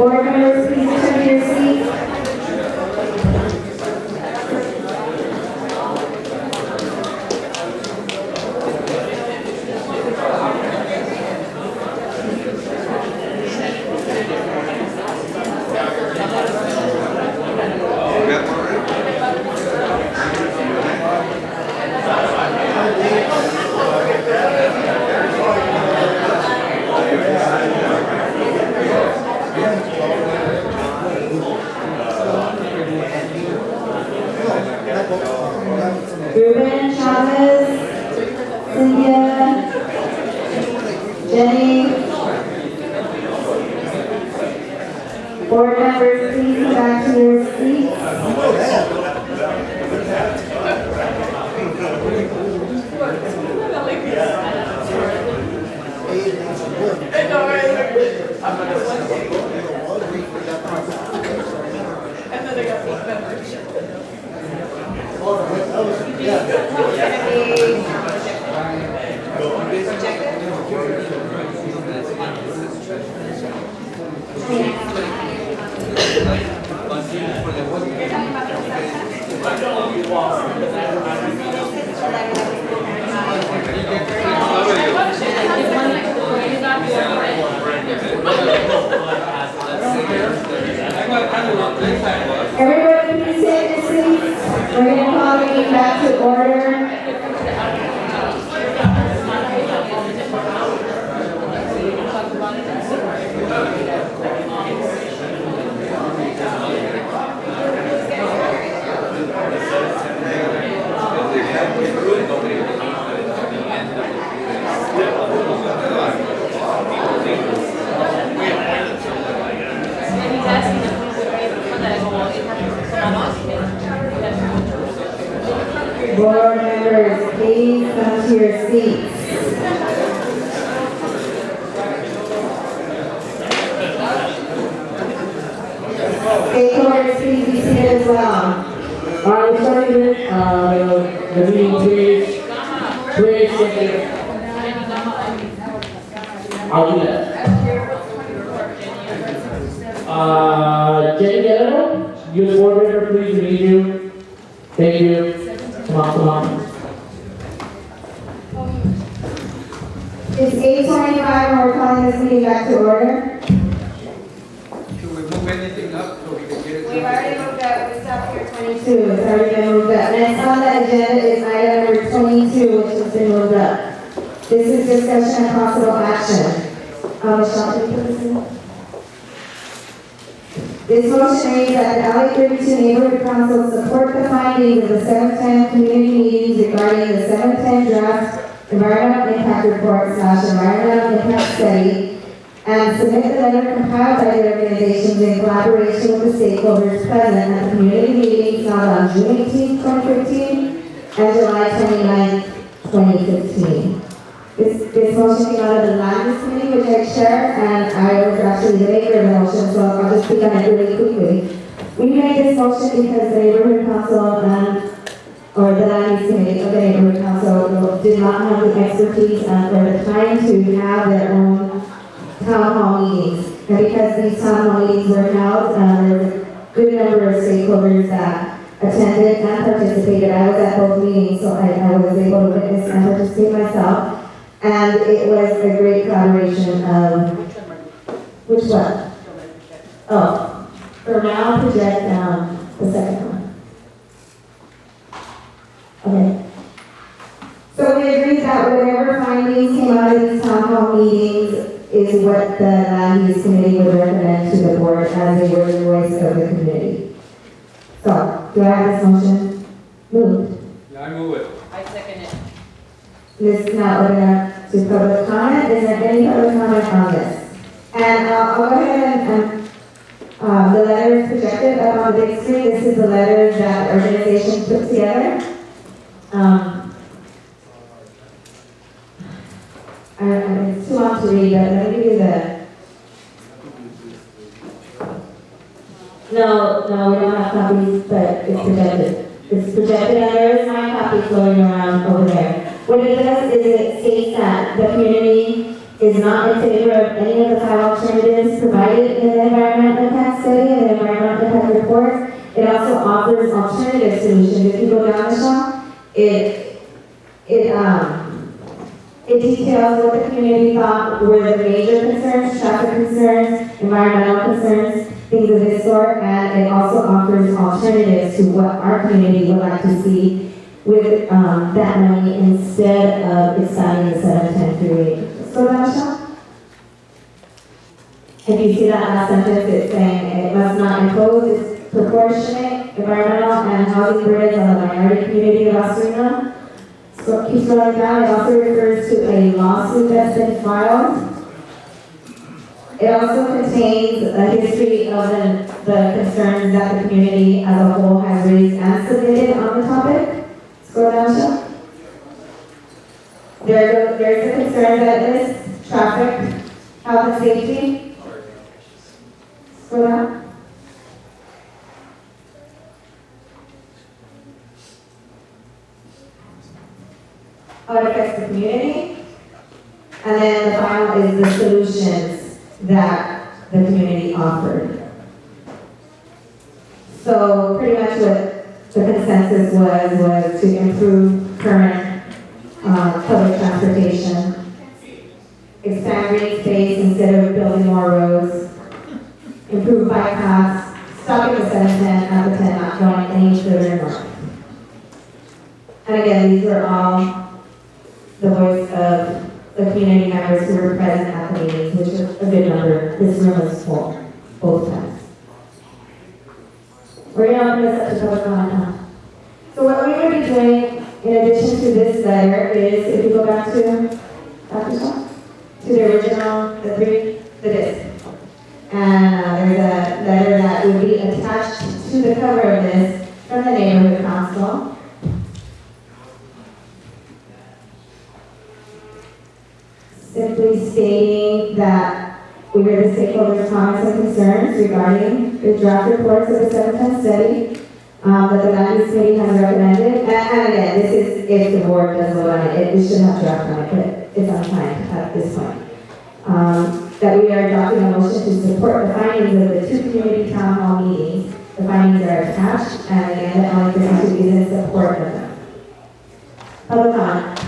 Board members, please return to your seats. Ruben Chavez, Cynthia, Jenny. Board members, please come back to your seats. And then I got eight members. Everybody please take your seats. We're going to call the meeting back to order. Board members, please come to your seats. Stakeholders, please be seated as well. We're starting the meeting, please. Please, I'll do that. Jenny Guerrero, youth board member, please, we need you. Thank you. Come on. It's 8:25 and we're calling this meeting back to order. Should we move anything up so we can get it? We've already moved up, we stopped here 22, it's already been moved up. Next on the agenda is item number 22, which has been moved up. This is discussion and possible action. Michelle, can you put this in? This motion reads that the LA 32 Neighborhood Council support the findings of the 710 community meetings regarding the 710 draft environmental impact report / environmental impact study and submit the letter compiled by the organizations in collaboration with the stakeholders present at the community meetings held on June 18, 2015 and July 29, 2015. This motion came out of the Land Use Committee, which I chair, and I was actually the maker of the motion, so I'll just speak on it really quickly. We made this motion because the Neighborhood Council or the Land Use Committee of the Neighborhood Council did not have the expertise or the time to have their own town hall meetings. And because these town hall meetings were held, there was a good number of stakeholders that attended and participated. I was at both meetings, so I was able to witness and participate myself. And it was a great collaboration of, which one? Oh, for now, project the second one. Okay. So we agreed that whatever findings came out of these town hall meetings is what the Land Use Committee would recommend to the board as they were the voice of the community. So, do I have this motion? Moved. I move it. I second it. This is now open up to public comment. Is there any public comment on this? And I'll go ahead and the letter is projected up on the big screen. This is the letter that the organization put together. It's too long to read, but let me give you the. No, we don't have copies, but it's projected. It's projected, and there is my copy floating around over there. What it does is it states that the community is not in favor of any of the 5 alternatives provided in the environmental impact study and the environmental impact report. It also offers alternative solutions. If you go down, Michelle, it details what the community thought were the major concerns, traffic concerns, environmental concerns, things of this sort, and it also offers alternatives to what our community would like to see with that money instead of expanding the 710 freeway. So, Michelle? If you see that last sentence, it's saying it must not impose disproportionate environmental and housing burdens on the minority community of Oswego. So keep scrolling down. It also refers to a lawsuit that's been filed. It also contains a history of the concerns that the community as a whole has raised and submitted on the topic. Scroll down, Michelle. There's a concern that lists traffic, health and safety. Scroll down. How it affects the community. And then the final is the solutions that the community offered. So pretty much what the consensus was to improve current public transportation, expand green space instead of building more roads, improve bike paths, stopping the 710 at the 10 not going any further north. And again, these are all the voice of the community members who were present at the meetings, which is a good number. This room is full, both times. We're going to open this up to public comment now. So what we're going to be doing, in addition to this letter, is, if you go back to, Dr. Shaw, to the original, the disc. And there's a letter that would be attached to the cover of this from the neighborhood council. Simply stating that we heard the stakeholders' comments and concerns regarding the draft reports of the 710 study that the land use committee has recommended. And again, this is if the board does vote on it. We should have draft on it, but it's unsigned at this point. That we are adopting a motion to support the findings of the 2 community town hall meetings. The findings are attached, and again, the only person who is in support of them. Public comment.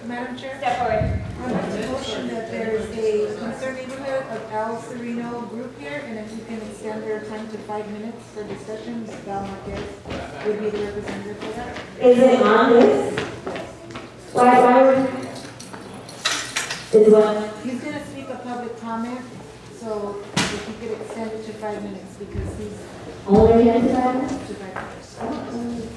Madam Chair? Step forward. I'd like to motion that there is a concerned neighborhood of Al Sereno group here, and if you can extend their time to 5 minutes for discussion, Mr. Val Marquez would be the representative for that. Is it on this? Why would, is what? He's gonna speak a public comment, so if you could extend it to 5 minutes, because he's Only here to that? to 5 minutes.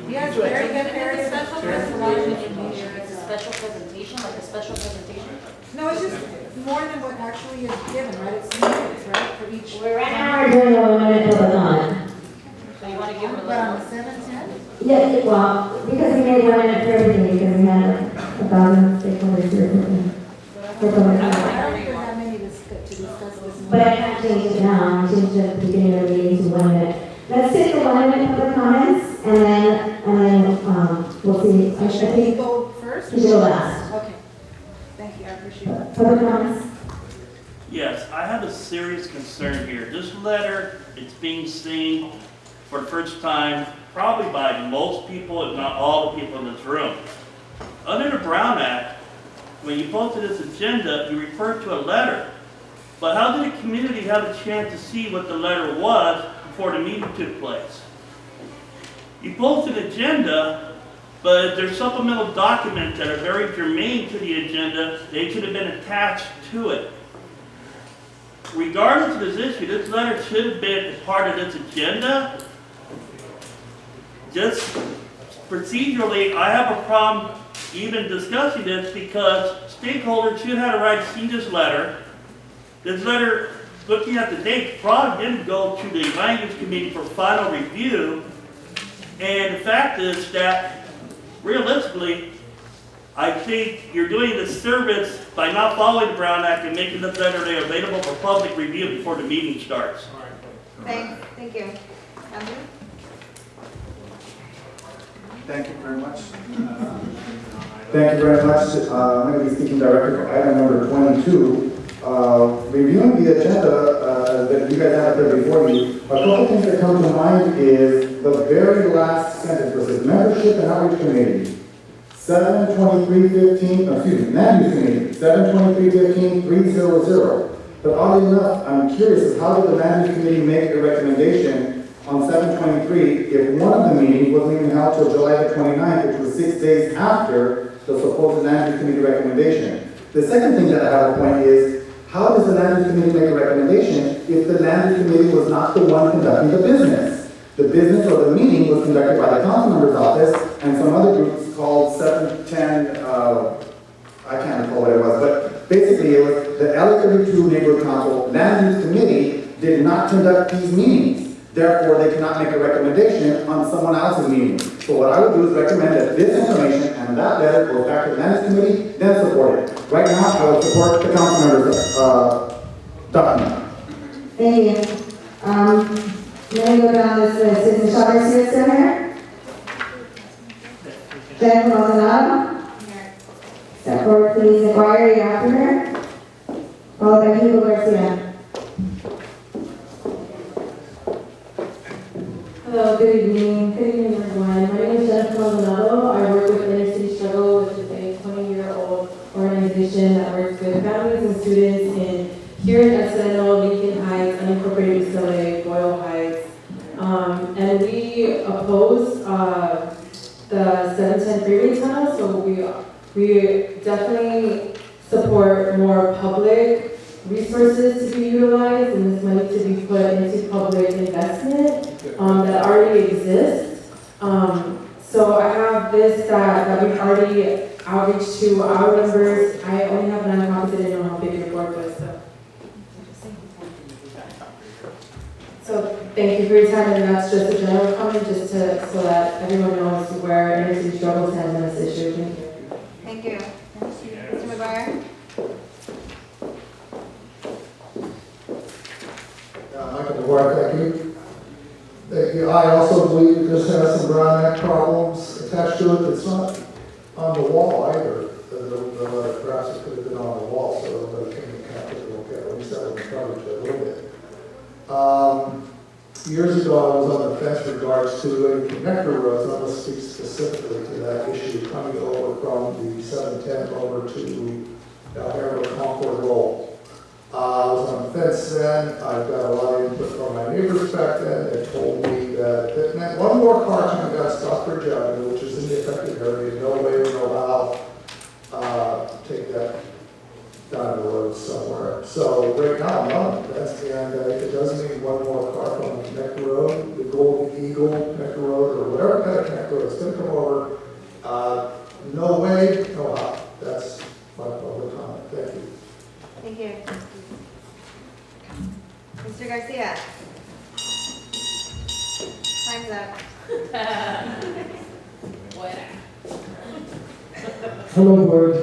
He has very good areas. Special presentation. It's a special presentation, like a special presentation. No, it's just more than what actually is given, right? It's minutes, right, for each. We're Right now, we're doing a 1 minute public comment. So you want to give them a But on little? the 710? Yeah, well, because we made 1 minute for everything, because we had like 1,000 stakeholders here for public comment. I don't think there's that many to discuss this. But I can't change it now, I changed it at the beginning of the meeting to 1 minute. Let's take the 1 minute public comments, and then we'll see. I Should we think go first? we should go last. Okay. Thank you, I appreciate it. Public comments? Yes, I have a serious concern here. This letter, it's being seen for the first time, probably by most people, if not all the people in this room. Under the Brown Act, when you posted this agenda, you referred to a letter. But how did the community have a chance to see what the letter was before the meeting took place? You posted an agenda, but there's supplemental documents that are very germane to the agenda. They should have been attached to it. Regardless of this issue, this letter should have been a part of this agenda. Just procedurally, I have a problem even discussing this because stakeholders should have a right to see this letter. This letter, looking at the date, probably didn't go to the land use committee for final review. And the fact is that, realistically, I think you're doing a disservice by not following the Brown Act and making this letter available for public review before the meeting starts. Thank you. Andrew? Thank you very much. Thank you very much. I'm going to be speaking directly for item number 22. Reviewing the agenda that you guys have there before you, a couple things that come to mind is the very last sentence, which is membership and outreach committee. 7/23/15, excuse me, land use committee, 7/23/15/300. But oddly enough, I'm curious as how did the land use committee make a recommendation on 7/23 if one of the meetings wasn't even held till July the 29th, which was 6 days after the supposed land use committee recommendation. The second thing that I have a point is, how does the land use committee make a recommendation if the land use committee was not the one conducting the business? The business or the meeting was conducted by the council member's office and some other groups called 710, I can't recall what it was, but basically it was the LA 32 Neighborhood Council Land Use Committee did not conduct these meetings. Therefore, they cannot make a recommendation on someone else's meeting. So what I would do is recommend that this information and that letter goes back to the Land Use Committee, then support it. Right now, I would support the council members' document. Thank you. Let me go down this list. Is Michelle Garcia still here? Jennifer Maldonado? Step forward, please. Inquiry after her. Followed by Hugo Garcia. Hello, good evening. Good evening, everyone. My name is Jennifer Maldonado. I work with Inner City Struggle, which is a 20-year-old organization that works with families and students here in Escondido, Lincoln Heights, unincorporated East LA, Boyle Heights. And we oppose the 710 freeway tunnel, so we definitely support more public resources to be utilized and this money to be put into public investment that already exists. So I have this that we've already outreached to our members. I only have 9 copies, I didn't know how big your board was. So thank you for your time, and that's just a general comment, just so that everyone knows where Inner City Struggle stands on this issue. Thank you. Thank you. Mr. McGuire? Michael McGuire, thank you. Thank you. I also believe this has some brown neck problems attached to it. It's not on the wall either. The grasses could have been on the wall, so the king can't take a look at it. At least that would cover it a little bit. Years ago, I was on the fence regards to a connector roads. I'm going to speak specifically to that issue coming over from the 710 over to Alhambra Concord Road. I was on the fence then. I've got a lot of input from my neighbors back then. They told me that it meant one more car coming down Stockbridge Avenue, which is in the affected area. No way, no how to take that down the road somewhere. So right now I'm on the fence, and if it does mean one more car from the Connector Road, the Golden Eagle Connector Road, or whatever kind of connector road is going to come over, no way, no how. That's my public comment. Thank you. Thank you. Mr. Garcia? Time's up. Hello, board.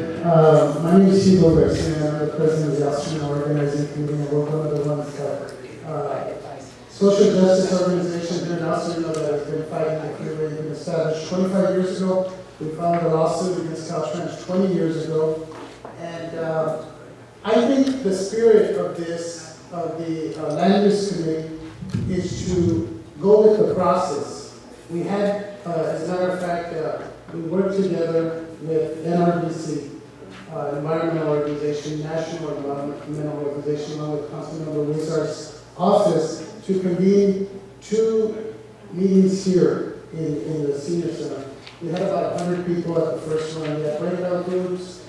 My name is Hugo Garcia. I'm the president of the Austrian Organizing Committee, and we're one of the ones that social justice organization here in Austria that has been fighting the freeway and been established 25 years ago. We filed a lawsuit against Caltrans 20 years ago, and I think the spirit of this, of the land use committee, is to go with the process. We had, as a matter of fact, we worked together with NRDC, environmental organization, national environmental organization, along with Councilmember Wizard's office, to convene 2 meetings here in the senior center. We had about 100 people at the first one. We had breakout groups,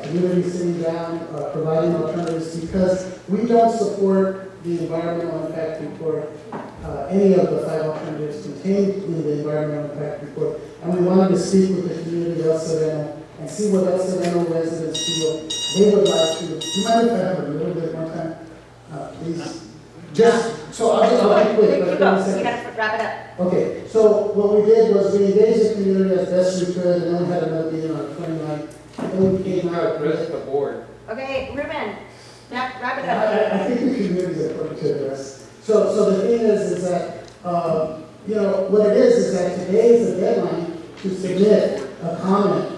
community sitting down, providing alternatives, because we don't support the environmental impact report, any of the 5 alternatives contained in the environmental impact report. And we wanted to speak with the community of El Sereno and see what El Sereno residents feel they would like to. Do you mind if I have a little bit more time? Please. Just, so I'll be quick. You gotta wrap it up. Okay, so what we did was we engaged the community as best we could, and then we had another meeting on the 29th. And then we came out with the board. Okay, Ruben, wrap it I up. think the community is important to address. So the thing is that, you know, what it is that today is the deadline to submit a comment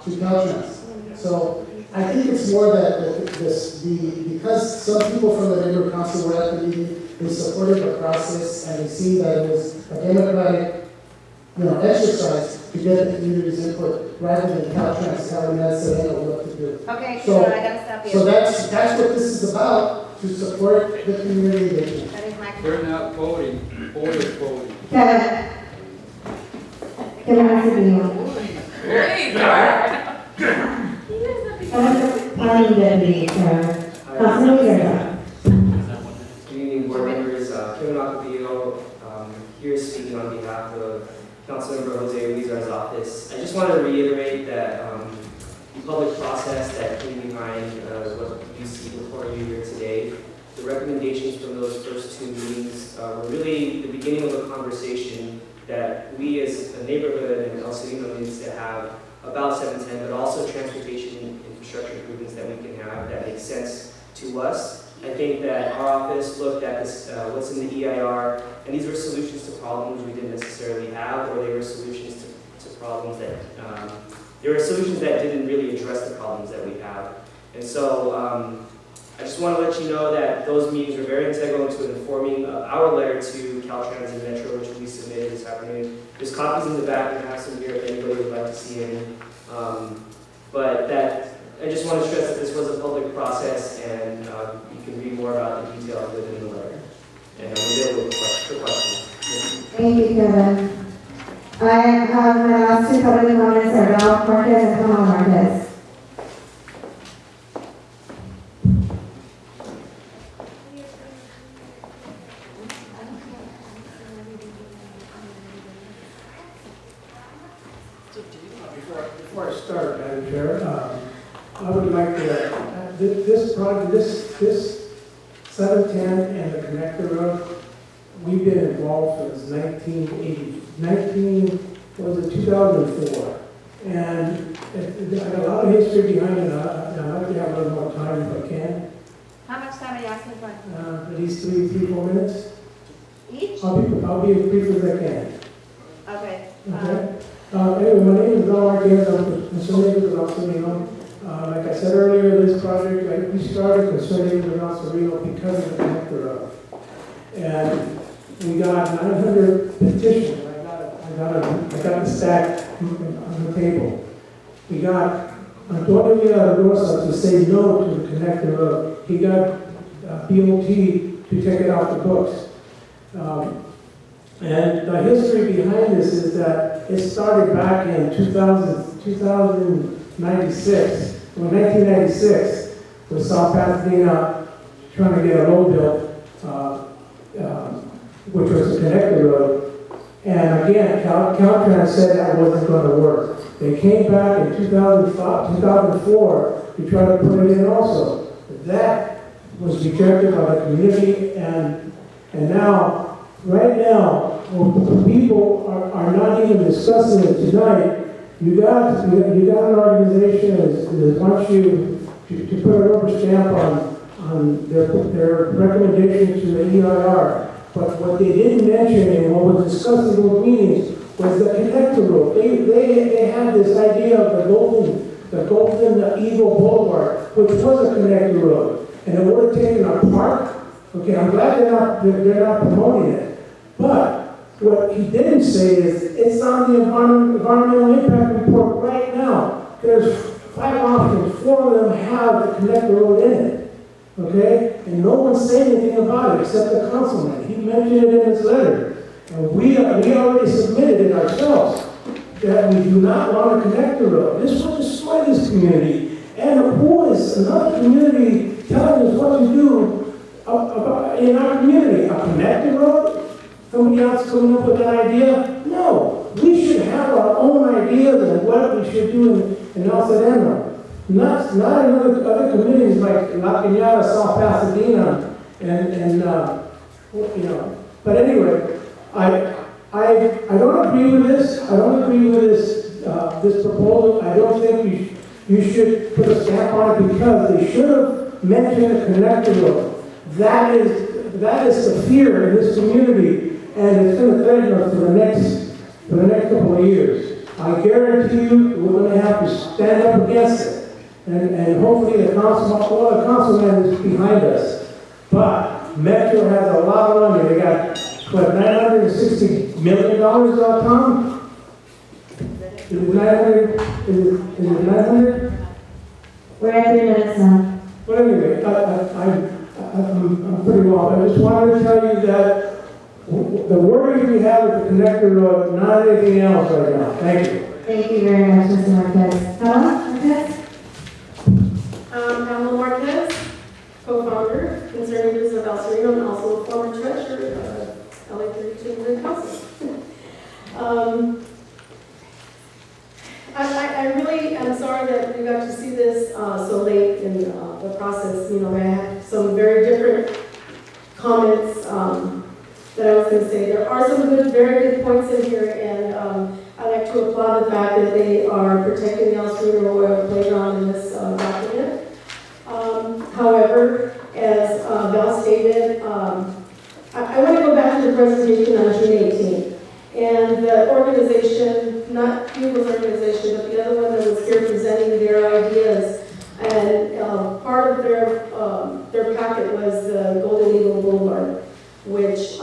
to Caltrans. So I think it's more that because some people from the neighborhood council were at the meeting, they supported the process and they see that it was a democratic, exercise to get the community's input rather than Caltrans telling us what to do. Okay, So- I gotta stop you. So that's what this is about, to support the community engagement. That is my. We're not voting, board is voting. Kevin. Kevin Acevedo. Planning deputy, Councilman Rivera. Good evening, board members. Kevin Acevedo, here speaking on behalf of Councilmember Jose Uizar's office. I just want to reiterate that the public process that came behind what you see before you here today, the recommendations from those first two meetings were really the beginning of a conversation that we as a neighborhood and El Sereno needs to have about 710, but also transportation infrastructure improvements that we can have that make sense to us. I think that our office looked at this, what's in the EIR, and these were solutions to problems we didn't necessarily have, or they were solutions to problems that, there were solutions that didn't really address the problems that we have. And so, I just want to let you know that those meetings were very integral to informing our letter to Caltrans and Metro, which we submitted this afternoon. There's copies in the back, and I have some here if anybody would like to see any. But that, I just want to stress that this was a public process, and you can read more about the details within the letter. And I'm available for questions. Thank you, Kevin. I have my last two public comments are Ralph Marquez and Kamal Marquez. Before I start, Madam Chair, I would like to, this project, this 710 and the connector road, we've been involved since 2004. And I got a lot of history behind it. I'd like to have a little more time if I can. How much time are you asking for? At least 4 minutes. Each? I'll be as brief as I can. Okay. Okay. Anyway, my name is Ron Marquez. I'm concerned with El Sereno. Like I said earlier, this project, we started concerning with El Sereno because of the connector road. And we got 900 petitions. I got the stack on the table. We got Antonio Villaraigosa to say no to the connector road. He got BOT to take it off the books. And the history behind this is that it started back in 1996, with South Pasadena trying to get a road built, which was a connector road. And again, Caltrans said that wasn't going to work. They came back in 2004 to try to put it in also. That was rejected by the community, and now, right now, when people are not even discussing it tonight, you got an organization that wants you to put a rubber stamp on their recommendation to the EIR. But what they didn't mention and what was discussed in those meetings was the connector road. They had this idea of the Golden Eagle Boulevard, which was a connector road, and it would have taken a park. Okay, I'm glad they're not promoting it, but what he didn't say is it's on the environmental impact report right now. There's 5 options, 4 of them have the connector road in it. Okay? And no one's saying anything about it except the councilman. He mentioned it in his letter. And we already submitted it ourselves that we do not want a connector road. This will destroy this community. And who is another community telling us what to do in our community? A connector road? Somebody else coming up with that idea? No. We should have our own ideas of what we should do in El Sereno. Not in other communities like La Cañada, South Pasadena, and But anyway, I don't agree with this. I don't agree with this proposal. I don't think you should put a stamp on it because they should have mentioned a connector road. That is the fear in this community, and it's going to threaten us for the next for the next couple of years. I guarantee you, we're gonna have to stand up against it. And hopefully the councilman is behind us. But Metro has a lot of money. They got, what, $960 million, Tom? Is it 900? Is it 900? We're at 3 minutes now. Well, anyway, I'm pretty well. I just wanted to tell you that the worries we have with the connector road, not anything else right now. Thank you. Thank you very much, Mr. Marquez. Pamela Marquez? Pamela Marquez, co-founder, concerned users of El Sereno, and also a former treasurer of LA 32 City Council. I really am sorry that we got to see this so late in the process. You know, I had some very different comments that I was going to say. There are some good, very good points in here, and I'd like to applaud the fact that they are protecting the El Sereno Royal Playground in this document. However, as Val stated, I want to go back to the presentation on June 18th. And the organization, not Hugo's organization, but the other one that was here presenting their ideas, and part of their packet was the Golden Eagle Boulevard, which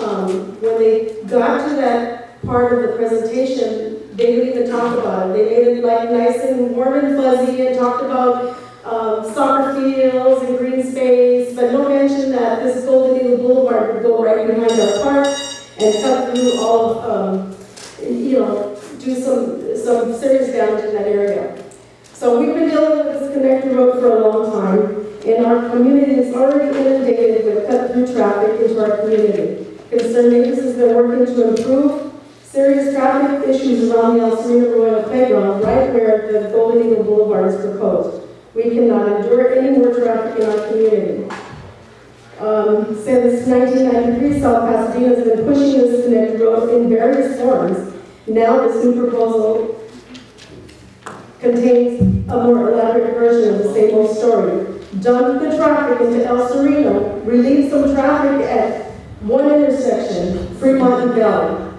when they got to that part of the presentation, they didn't even talk about it. They made it like nice and warm and fuzzy and talked about soccer fields and green space, but no mention that this Golden Eagle Boulevard would go right behind our park and cut through all of, do some serious damage in that area. So we've been dealing with this connector road for a long time, and our community is already inundated with cut-through traffic into our community. Concerned Neighbors has been working to improve serious traffic issues around the El Sereno Royal Playground, right where the Golden Eagle Boulevard is proposed. We cannot endure any more traffic in our community. Since 1993, South Pasadena has been pushing this connector road in various forms. Now this new proposal contains a more elaborate version of the same old story. Dump the traffic into El Sereno, relieve some traffic at one intersection, Fremont and Valley.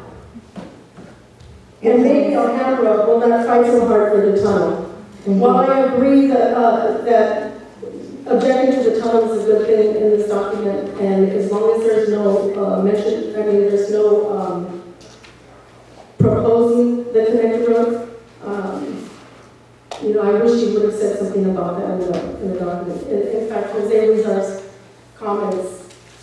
And maybe Alhambra will not fight so hard for the tunnel. While I agree that objecting to the tunnel is a good thing in this document, and as long as there's no there's no proposing the connector road, I wish you would have said something about that in the document. In fact, Jose Rizar's comments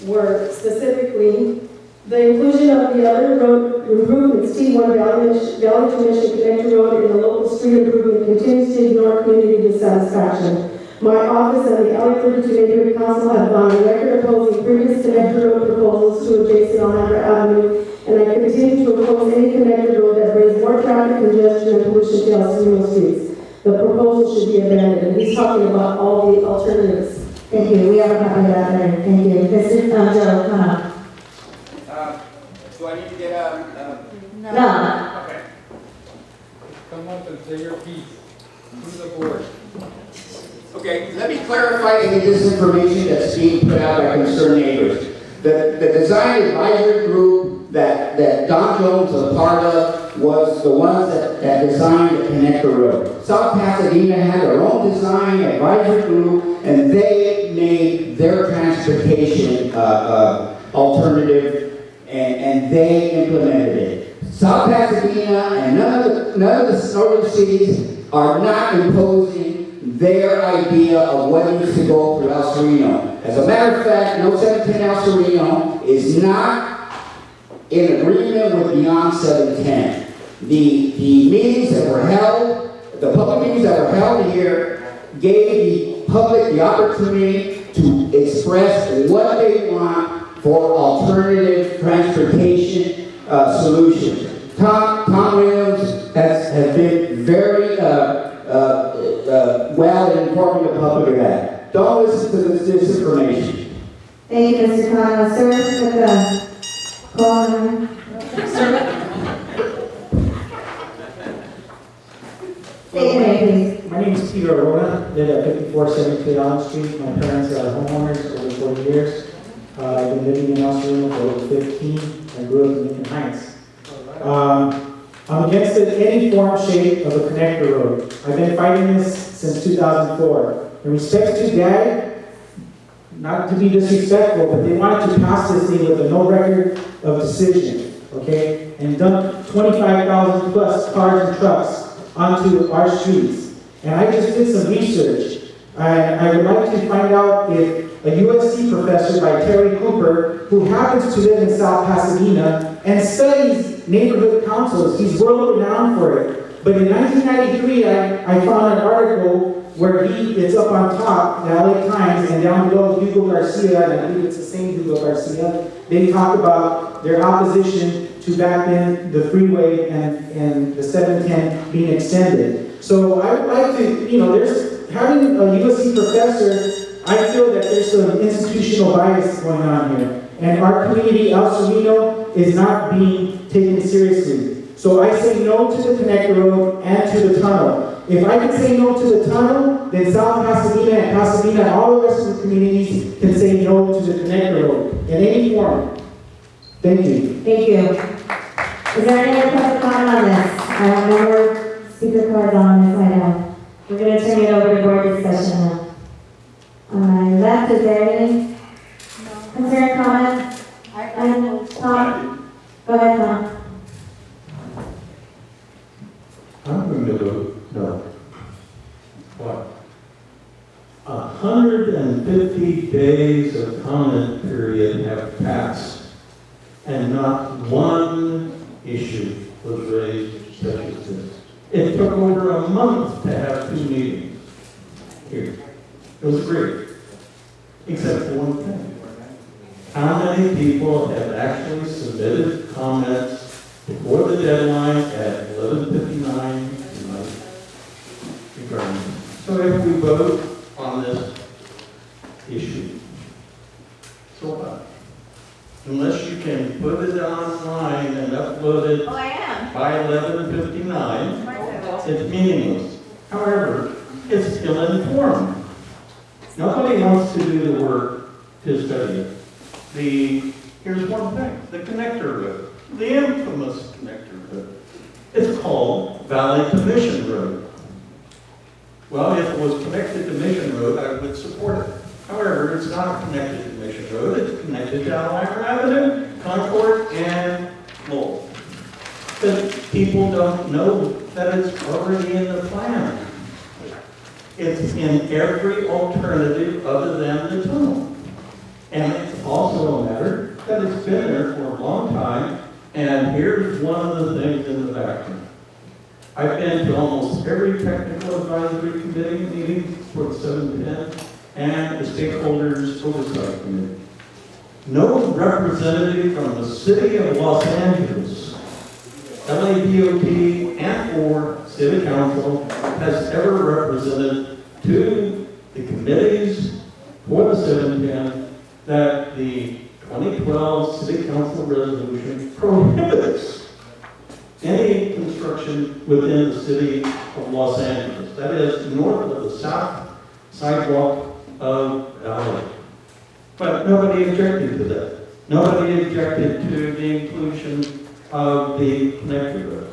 were specifically the inclusion of the other road improvements, T1 Valley to Mission Connector Road in the local street improvement continues to ignore community dissatisfaction. My office and the LA 32 Neighborhood Council have gone on record opposing previous connector road proposals to adjacent Alhambra Avenue, and I continue to oppose any connector road that brings more traffic congestion and pollution to El Sereno streets. The proposal should be abandoned. And he's talking about all the alternatives. Thank you. We have a copy of that letter. Thank you. Mr. Joe, come on. Do I need to get a? No. Okay. Come up and say your piece to the board. Okay, let me clarify any disinformation that's being put out by concerned neighbors. The design advisory group that Don Jones was a part of was the ones that designed the connector road. South Pasadena had their own design advisory group, and they made their transportation alternative, and they implemented it. South Pasadena and none of the northern cities are not imposing their idea of what needs to go through El Sereno. As a matter of fact, No 710 El Sereno is not in agreement with Beyond 710. The meetings that were held, the public meetings that were held here, gave the public the opportunity to express what they want for alternative transportation solutions. Tom Williams has been very well in informing the public of that. Don't listen to this disinformation. Thank you, Mr. Connell. Sir, with the call. My name is Peter Arona, live at 5473 Allen Street. My parents are homeowners over 40 years. I've been living in El Sereno for over 15. I grew up in Lincoln Heights. I'm against any form, shape of a connector road. I've been fighting this since 2004. In respect to DAG, not to be disrespectful, but they wanted to pass this thing with a no record of decision, okay? And dump 25,000 plus cars and trucks onto our streets. And I just did some research. I would like to find out if a USC professor by Terry Cooper, who happens to live in South Pasadena and studies neighborhood councils, he's world renowned for it. But in 1993, I found an article where it's up on top, the LA Times, and down below Hugo Garcia, and I believe it's the same Hugo Garcia, they talk about their opposition to back then the freeway and the 710 being extended. So I would like to, there's having a USC professor, I feel that there's some institutional bias going on here. And our community, El Sereno, is not being taken seriously. So I say no to the connector road and to the tunnel. If I can say no to the tunnel, then South Pasadena and Pasadena and all the rest of the communities can say no to the connector road in any form. Thank you. Thank you. Is there any other public comment on this? I have no more speaker cards on this item. We're going to turn it over to board discussion now. On my left, is there any concern, comment? Tom? Go ahead, Tom. I'm going to vote no. What? 150 days of comment period have passed, and not one issue was raised such as this. It took over a month to have 2 meetings here. It was great, except for one thing. How many people have actually submitted comments before the deadline at 11:59 tonight? So if we vote on this issue, so what? Unless you can put it online and upload it by 11:59, it's meaningless. However, it's ill-informed. Nobody wants to do the work to study it. Here's one thing, the connector road, the infamous connector road. It's called Valley to Mission Road. Well, if it was connected to Mission Road, I would support it. However, it's not connected to Mission Road, it's connected to Alhambra Avenue, Concord, and Lowell. But people don't know that it's already in the plan. It's in every alternative other than the tunnel. And it's also a matter that it's been there for a long time, and here's one of the things in the background. I've been to almost every technical advisory committee meeting for the 710 and the stakeholders oversight committee. No representative from the city of Los Angeles, LADOT, and or city council has ever represented to the committees for the 710 that the 2012 city council resolution prohibits any construction within the city of Los Angeles. That is north of the south sidewalk of LA. But nobody objected to that. Nobody objected to the inclusion of the connector road.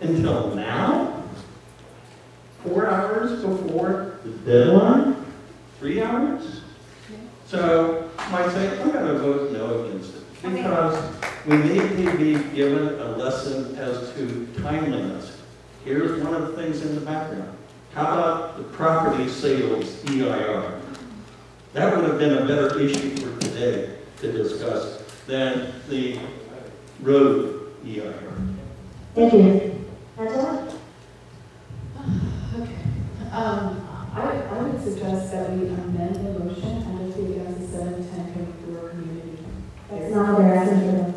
Until now, 4 hours before the deadline, 3 hours. So I might say, I'm going to vote no against it because we need to be given a lesson as to timeliness. Here's one of the things in the background. How about the property sales EIR? That would have been a better issue for today to discuss than the road EIR. Thank you. Angela? Okay. I would suggest that we amend the motion and just be against the 710 Connector community. That's not what they're asking for.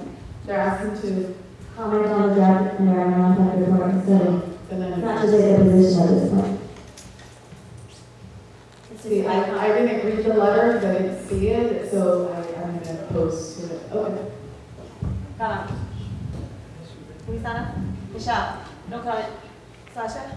They're asking to Comment on the draft environmental impact report and study. It's not just a position at this point. See, I didn't read the letter, but I didn't see it, so I'm going to oppose to it. Okay. Ghana. Luisana? Michelle? No comment. Sasha?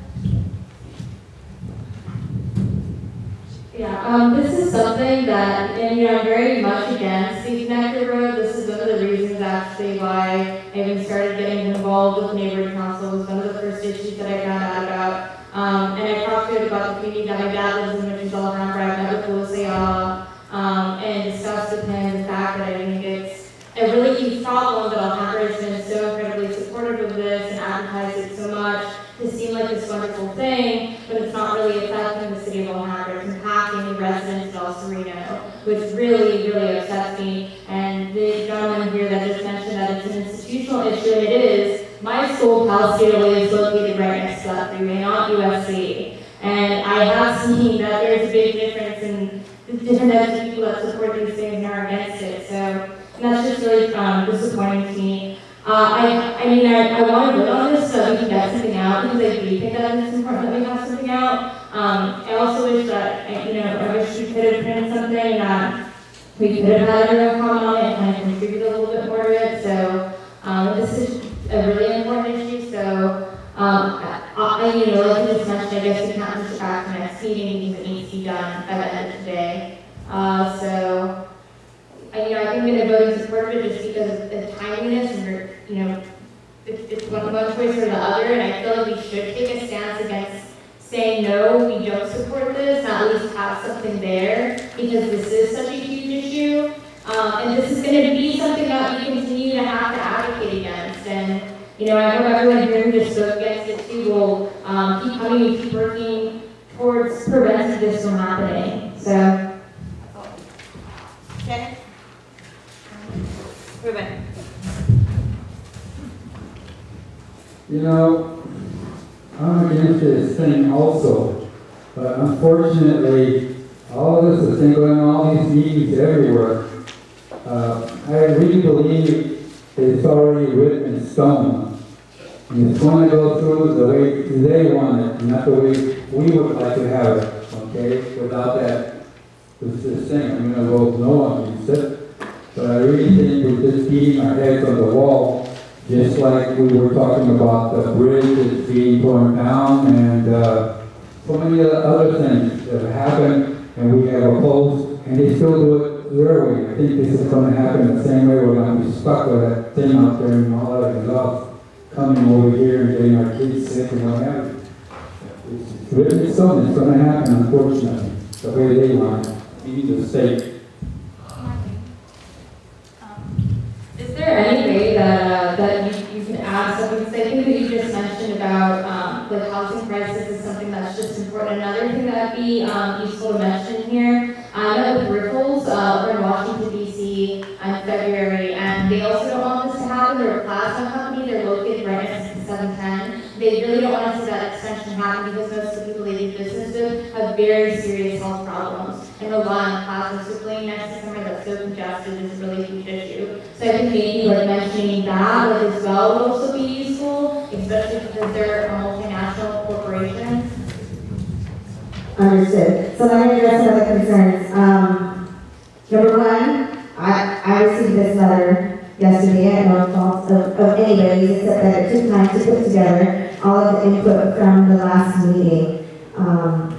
Yeah, this is something that, and I'm very much against the connector road. This is one of the reasons that that's really why I even started getting involved with neighborhood council. It was one of the first issues that I found out about. And I talked to it about the community that my dad lives in, which is all around where I met with Louis Ayala, and discussed with him the fact that I think it's a really huge problem that Alhambra has been so incredibly supportive of this and advertised it so much to seem like this wonderful thing, but it's not really affecting the city of Alhambra. It's impacting the residents of El Sereno, which really, really upsets me. And the gentleman here that just mentioned that it's an institutional issue, and it is. My school, Cal State LA, is located right next to that freeway, not USC. And I have seen that there's a big difference in the different types of people that support these things and are against it. So that's just really disappointing to me. I want to vote on this so we can get something out, because I do think that it's important that we have something out. I also wish that, I wish we could have printed something that we could have had everyone comment on it and kind of contribute a little bit more to it. So this is a really important issue. So like you just mentioned, I guess we can't push it back to the next meeting because it needs to be done by the end of today. I think I'm going to vote in support of it just because of the timeliness and, it's one choice or the other, and I feel like we should take a stance against saying no, we don't support this, and at least have something there, because this is such a huge issue, and this is going to be something that we continue to have to advocate against, and, I hope everyone here who just spoke against it too will keep coming and keep working towards preventing this from happening, so. Janet? Ruben? I'm against this thing also, but unfortunately, all of this has been going on, all these meetings everywhere. I really believe it's already written in stone. And it's going to go through the way they want it, and not the way we would like to have it, okay? Without that, with this thing, I'm going to vote no on it. But I really think we're just beating our heads on the wall, just like we were talking about the bridge that's being torn down and so many other things that have happened, and we have opposed, and they still do it their way. I think this is going to happen the same way. We're going to be stuck with that thing out there and all that love coming over here and getting our kids sick and what have you. It's written in stone. It's going to happen, unfortunately, the way they want it, even the state. Is there any way that you can add something? Because I think that you just mentioned about the housing crisis is something that's just important. Another thing that would be useful to mention here, I met with Ripples over in Washington, D.C. in February, and they also don't want this to happen. They're a plasma company. They're located right next to 710. They really don't want to see that extension happen because most of the people they do business with have very serious health problems and rely on plasma. So being next to somewhere that's so congested is a really huge issue. So I think maybe mentioning that as well would also be useful, especially because they're a multinational corporation. Understood. So let me address some of the concerns. Number one, I received this letter yesterday. I had no fault of anybody except that it took time to put together all of the input from the last meeting on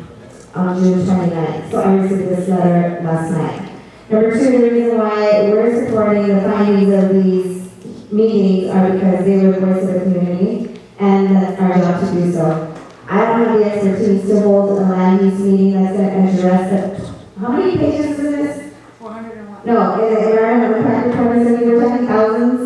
June 29th. So I received this letter last night. Number two, the reason why we're supporting the findings of these meetings are because they were the voice of the community, and that's our job to do so. I don't have the expertise to hold a land use meeting that's going to address the, how many pages is this? 401. No, in the environmental impact report, we were talking thousands.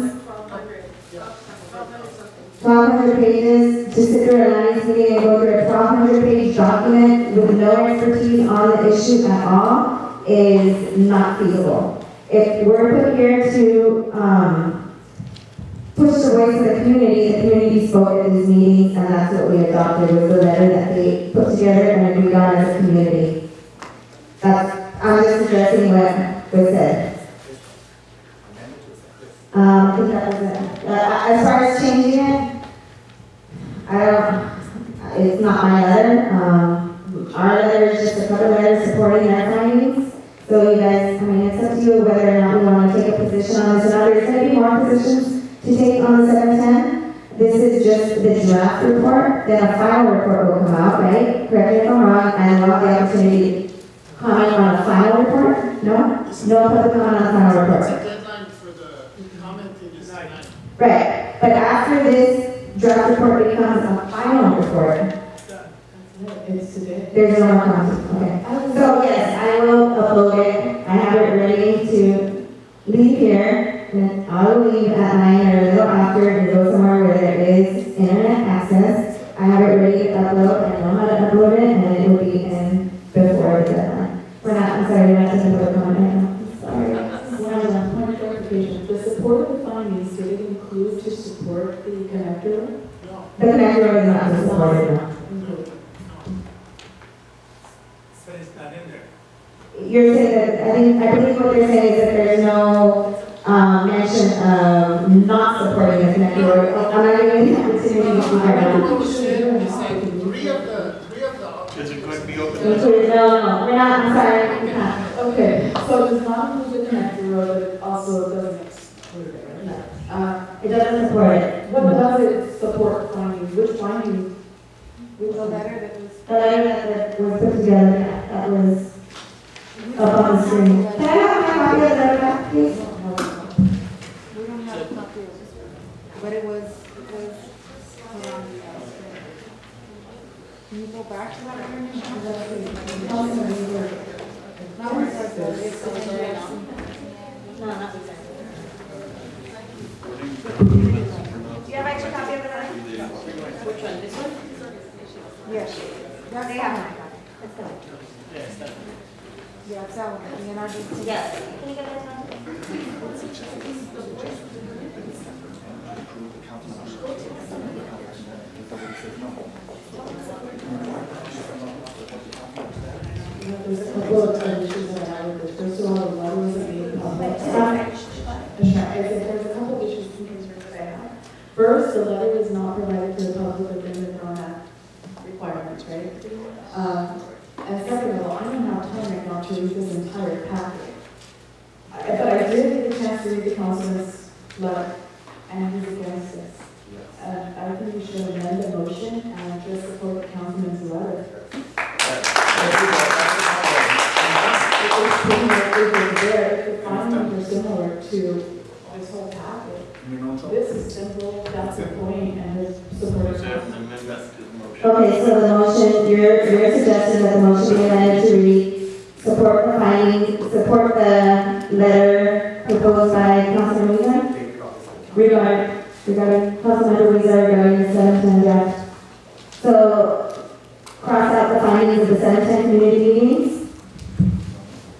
1,200 pages to sit through a land use meeting and go through a 1,200-page document with no expertise on the issue at all is not feasible. If we're put here to push the voice of the community spoke at these meetings, and that's what we adopted was the letter that they put together and agreed on as a community. I'm just addressing what was said. I think that was it. As far as changing it, it's not my letter. Our letter is just a cover letter supporting their findings. So you guys, it's up to you whether or not we want to take a position on this or not. There's going to be more positions to take on the 710. This is just the draft report. Then a final report will come out, right? Correct me if I'm wrong, and we'll have the opportunity to comment on a final report. No? No public comment on a final report. What's the deadline for the commenting? Is no more comments, okay. So yes, I will upload it, I have it ready to leave here, and I will leave at 9 or a little after and go somewhere where there is internet access. I have it ready to upload, I know how to upload it, and it will be in before the deadline. We're not, I'm sorry, we're not taking public comment right now, sorry. One clarification, the support of the findings, did it include to support the connector? The connector is not supported now. So it's not in there. You're saying that, I believe what you're saying is that there's no, mention of not supporting the connector road. I'm not giving you the opportunity to speak right now. Is it going to be open? No, we're not, I'm sorry, we're not. Okay, so it does not include the connector road, but it also doesn't exclude it, right? It doesn't support it. What does it support findings? Which findings? The letter that was. The letter that was put together, that was up on the screen. Can I have my copy of the letter back, please? We don't have a copy of this, but it was around the, can you go back to that information? Not where it says that, it's the No, not exactly. Do you have extra copy of the letter? Which one, this one? Yes, that's They the have one. my copy. That's the one. Yeah, it's that one, the NRDC. Yes. Can you get this one? There's a couple of issues that I have with this. First of all, the letter wasn't made public. There's a couple of issues and concerns that I have. First, the letter is not provided to the public within the NORMAC requirements, right? And second of all, I don't have time right now to read this entire packet. But I did get a chance to read the councilman's letter, and he's against this. And I think we should amend the motion and just support the councilman's letter. It's pretty much there. The findings are similar to this whole packet. This is simple, that's the point, and there's support. Okay, so the motion, you're suggesting that the motion be amended to read, support the finding, support the letter proposed by Councilman Weezer? Regarding Councilmember Weezer regarding the 710 draft. So, cross out the findings of the 710 community meetings?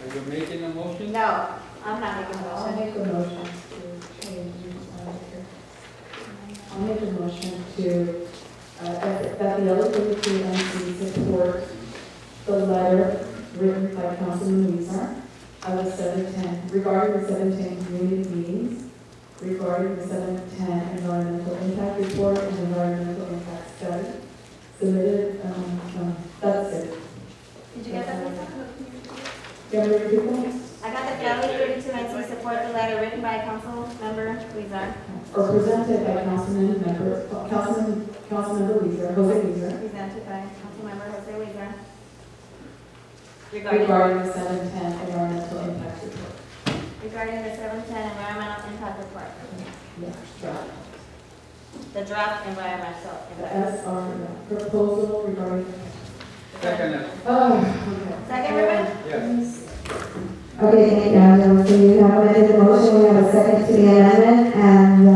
Are you making a motion? No, I'm not making a I'll motion. make a motion to change, I'll make a motion to, that the L32 MC support the letter written by Councilman Weezer of the 710, regarding the 710 community meetings, regarding the 710 environmental impact report and environmental impact study, submitted, that's it. Did you get that? You want me to repeat that? I got the L32 and support the letter written by Councilmember Weezer. Or presented by Councilmember Weezer, Jose Weezer, Presented by Councilmember Jose Weezer. regarding the 710 environmental impact report. Regarding the 710 environmental impact report. Yeah, draft. The draft environmental The impact. SR, proposal regarding. Second. Okay. Second, Ruben? Yes. Okay, thank you, Angela. So you have amended the motion, we have a second to the amendment, and,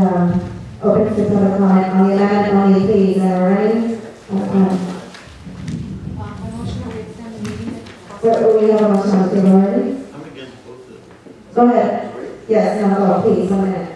open to public comment on the amendment only, please, ready? A motion to extend the meeting. We have a motion on the table already? I'm against both of them. Go ahead. Yes, no, go, please, 1 minute.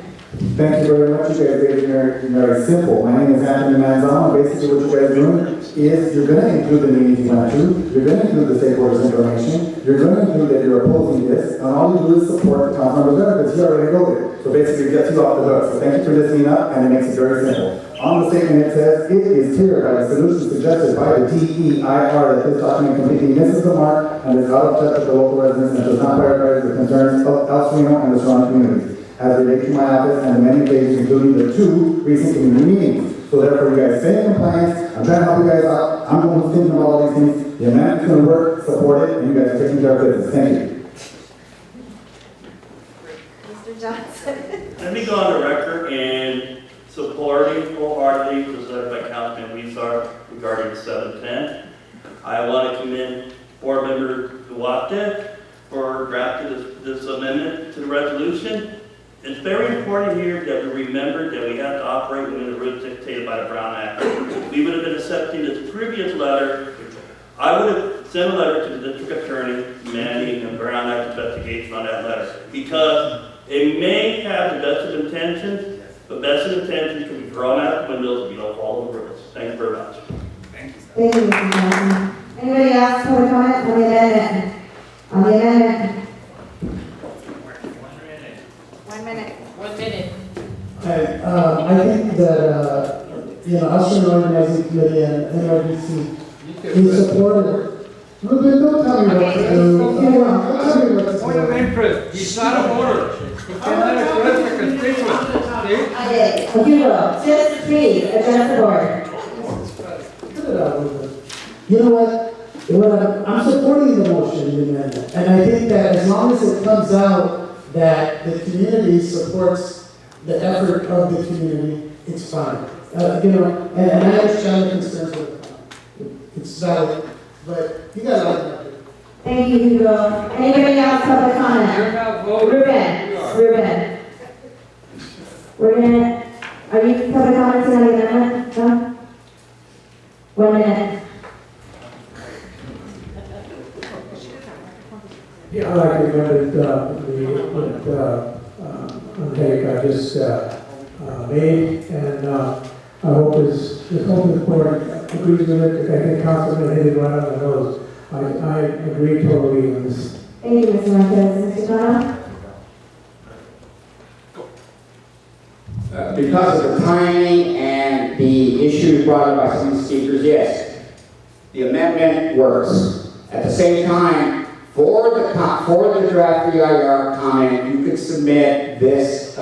Thank you very much. You guys made it very simple. My name is Anthony Manzano. Basically, what you guys are doing is you're going to include the meetings you went to. You're going to include the stakeholders' information. You're going to include that you're opposing this. And all you do is support the council member because he already wrote it. So basically, it gets you off the hook. So thank you for listening up, and it makes it very simple. On the statement, it says, it is clear by the solution suggested by the DEIR that this document completely misses the mark and is out of touch with the local residents and does not prioritize the concerns of El Sereno and the surrounding communities, as related to my office and the many pages, including the 2 recent community meetings. So therefore, you guys stay in compliance. I'm trying to help you guys out. I'm going to think about all these things. The amendment's going to work, support it, and you guys are taking care of business. Thank you. Mr. Johnson. Let me go on the record in supporting wholeheartedly presented by Councilman Weezer regarding 710. I want to commend Board Member Duarte for drafting this amendment to the resolution. It's very important here that we remember that we have to operate within the rules dictated by the Brown Act. We would have been accepting this previous letter. I would have sent a letter to the district attorney demanding a Brown Act investigation on that letter, because it may have the best of intentions, but best of intentions can be thrown out the windows if you don't follow the rules. Thank you very much. Thank you, Mr. Johnson. Anybody else for a comment on the amendment? On the amendment? 1 minute. 1 minute. I think that, us in the organizing committee and NRDC, we supported. Ruben, don't tell me what to do. Don't tell me what to do. Point of interest, he's out of order. He cannot address the constituents. See? Okay, well, just please, address the board. Cut it out, Ruben. You know what? I'm supporting the motion, the amendment, and I think that as long as it comes out that the community supports the effort of the community, it's fine. And I understand the concerns with it. It's valid, but you got a lot of it. Thank you, Hugo. Anybody else have a comment? Ruben. Are you public commenting on the amendment? No? 1 minute. Yeah, I like to remember what Angelica just made, and I hope the board agrees with it. I think Councilman hit it right on the nose. I agree totally on this. Thank you, Mr. Marquez. Mr. Connell? Because of the timing and the issues brought up by some of the speakers, yes, the amendment works. At the same time, for the draft EIR comment, you could submit this,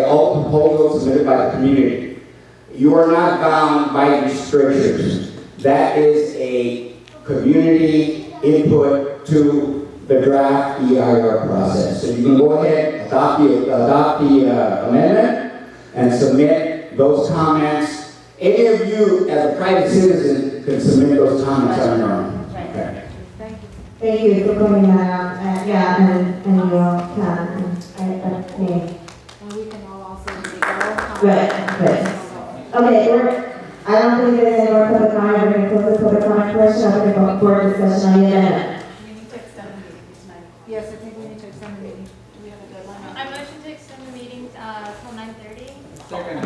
all proposals submitted by the community. You are not bound by restrictions. That is a community input to the draft EIR process. So you can go ahead, adopt the amendment and submit those comments. Any of you, as a private citizen, can submit those comments on your own. Okay. Thank you for pointing that out. And you all can. And we can all also make our Right. Okay, I don't think there's any more public comment. We're going to close the public comment portion. I'm going to go forward discussion on the amendment. We need to extend the meeting tonight. Yes, I think we need to extend the meeting. Do we have a deadline? I motion to extend the meeting till 9:30. Second.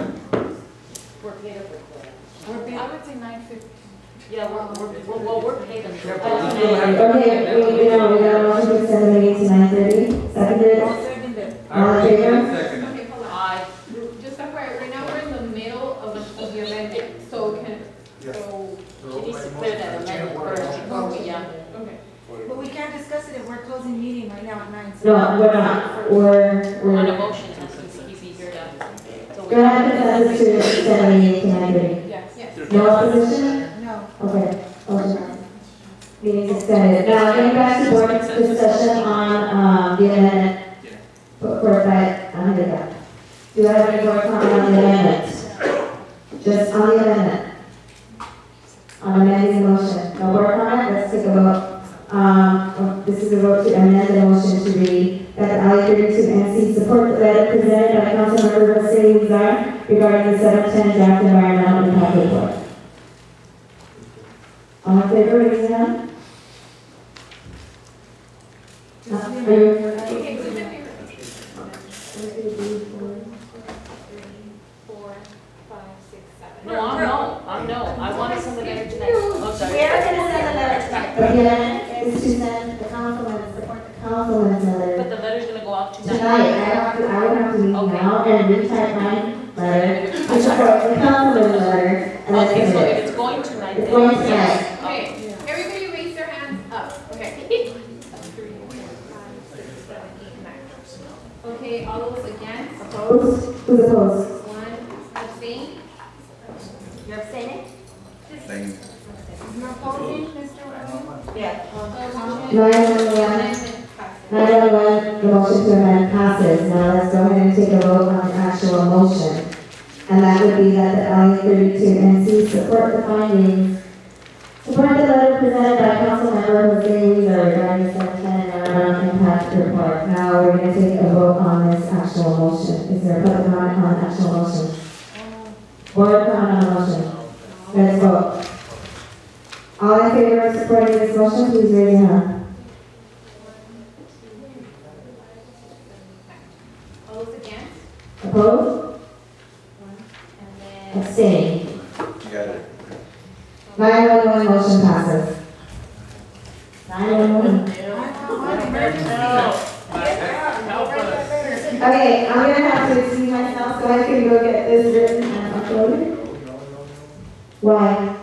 We're paid up with that. I would say 9:50. Yeah, we're paid until. Okay, we got a motion to extend the meeting to 9:30. Seconded. All in favor? Second. Okay, hold on. Just FYI, right now we're in the middle of the amendment, so She needs to clear that amendment first before we, Okay. But we can't discuss it if we're closing meeting right now at 9. No, we're not. we're on a motion, since he's here to. So we- Go ahead and consensus to extend the meeting to 9:30. Yes. No opposition? No. Okay. Meeting's extended. Now, getting back to board discussion on the amendment put forth by Angelica. Do I have any more comment on the amendment? Just on the amendment? On amending the motion? No more comment? Let's take a vote. This is a vote to amend the motion to read that the Alley 32 NC support the letter presented by Councilmember Jose Huizar regarding the 710 draft environmental impact report. All in favor, raise your hand. I'm no. I want to send the letter tonight. I'm sorry. We are going to send the letter tonight. But the amendment is to send the councilman, support the councilman's letter. But the letter's gonna go out tonight. Tonight, I would have to leave now and retype my letter, to support the councilman's letter, and then Okay, so submit if it. it's going tonight, It's then going yes. tonight. Okay, everybody raise their hands up. Okay. 3, 4, 5, 6, 7, 8, 9. Okay, all those against? Opposed? Who's opposed? 1 abstain. You're abstaining? You're opposing, Mr. Williams? Yeah. Motion 911, the motion to amend passes. Now let's go ahead and take a vote on the actual motion. And that would be that the Alley 32 NC support the findings Support the letter presented by Councilmember Jose Weezer regarding the 710 environmental impact report. Now we're going to take a vote on this actual motion. Is there a public comment on the actual motion? Board comment on the motion? Let's vote. All in favor of supporting this motion, please raise your hand. All those against? Opposed? And then. Abstain. Got it. 911 motion passes. 911. Okay, I'm gonna have to excuse myself so I can go get this written and uploaded. Why?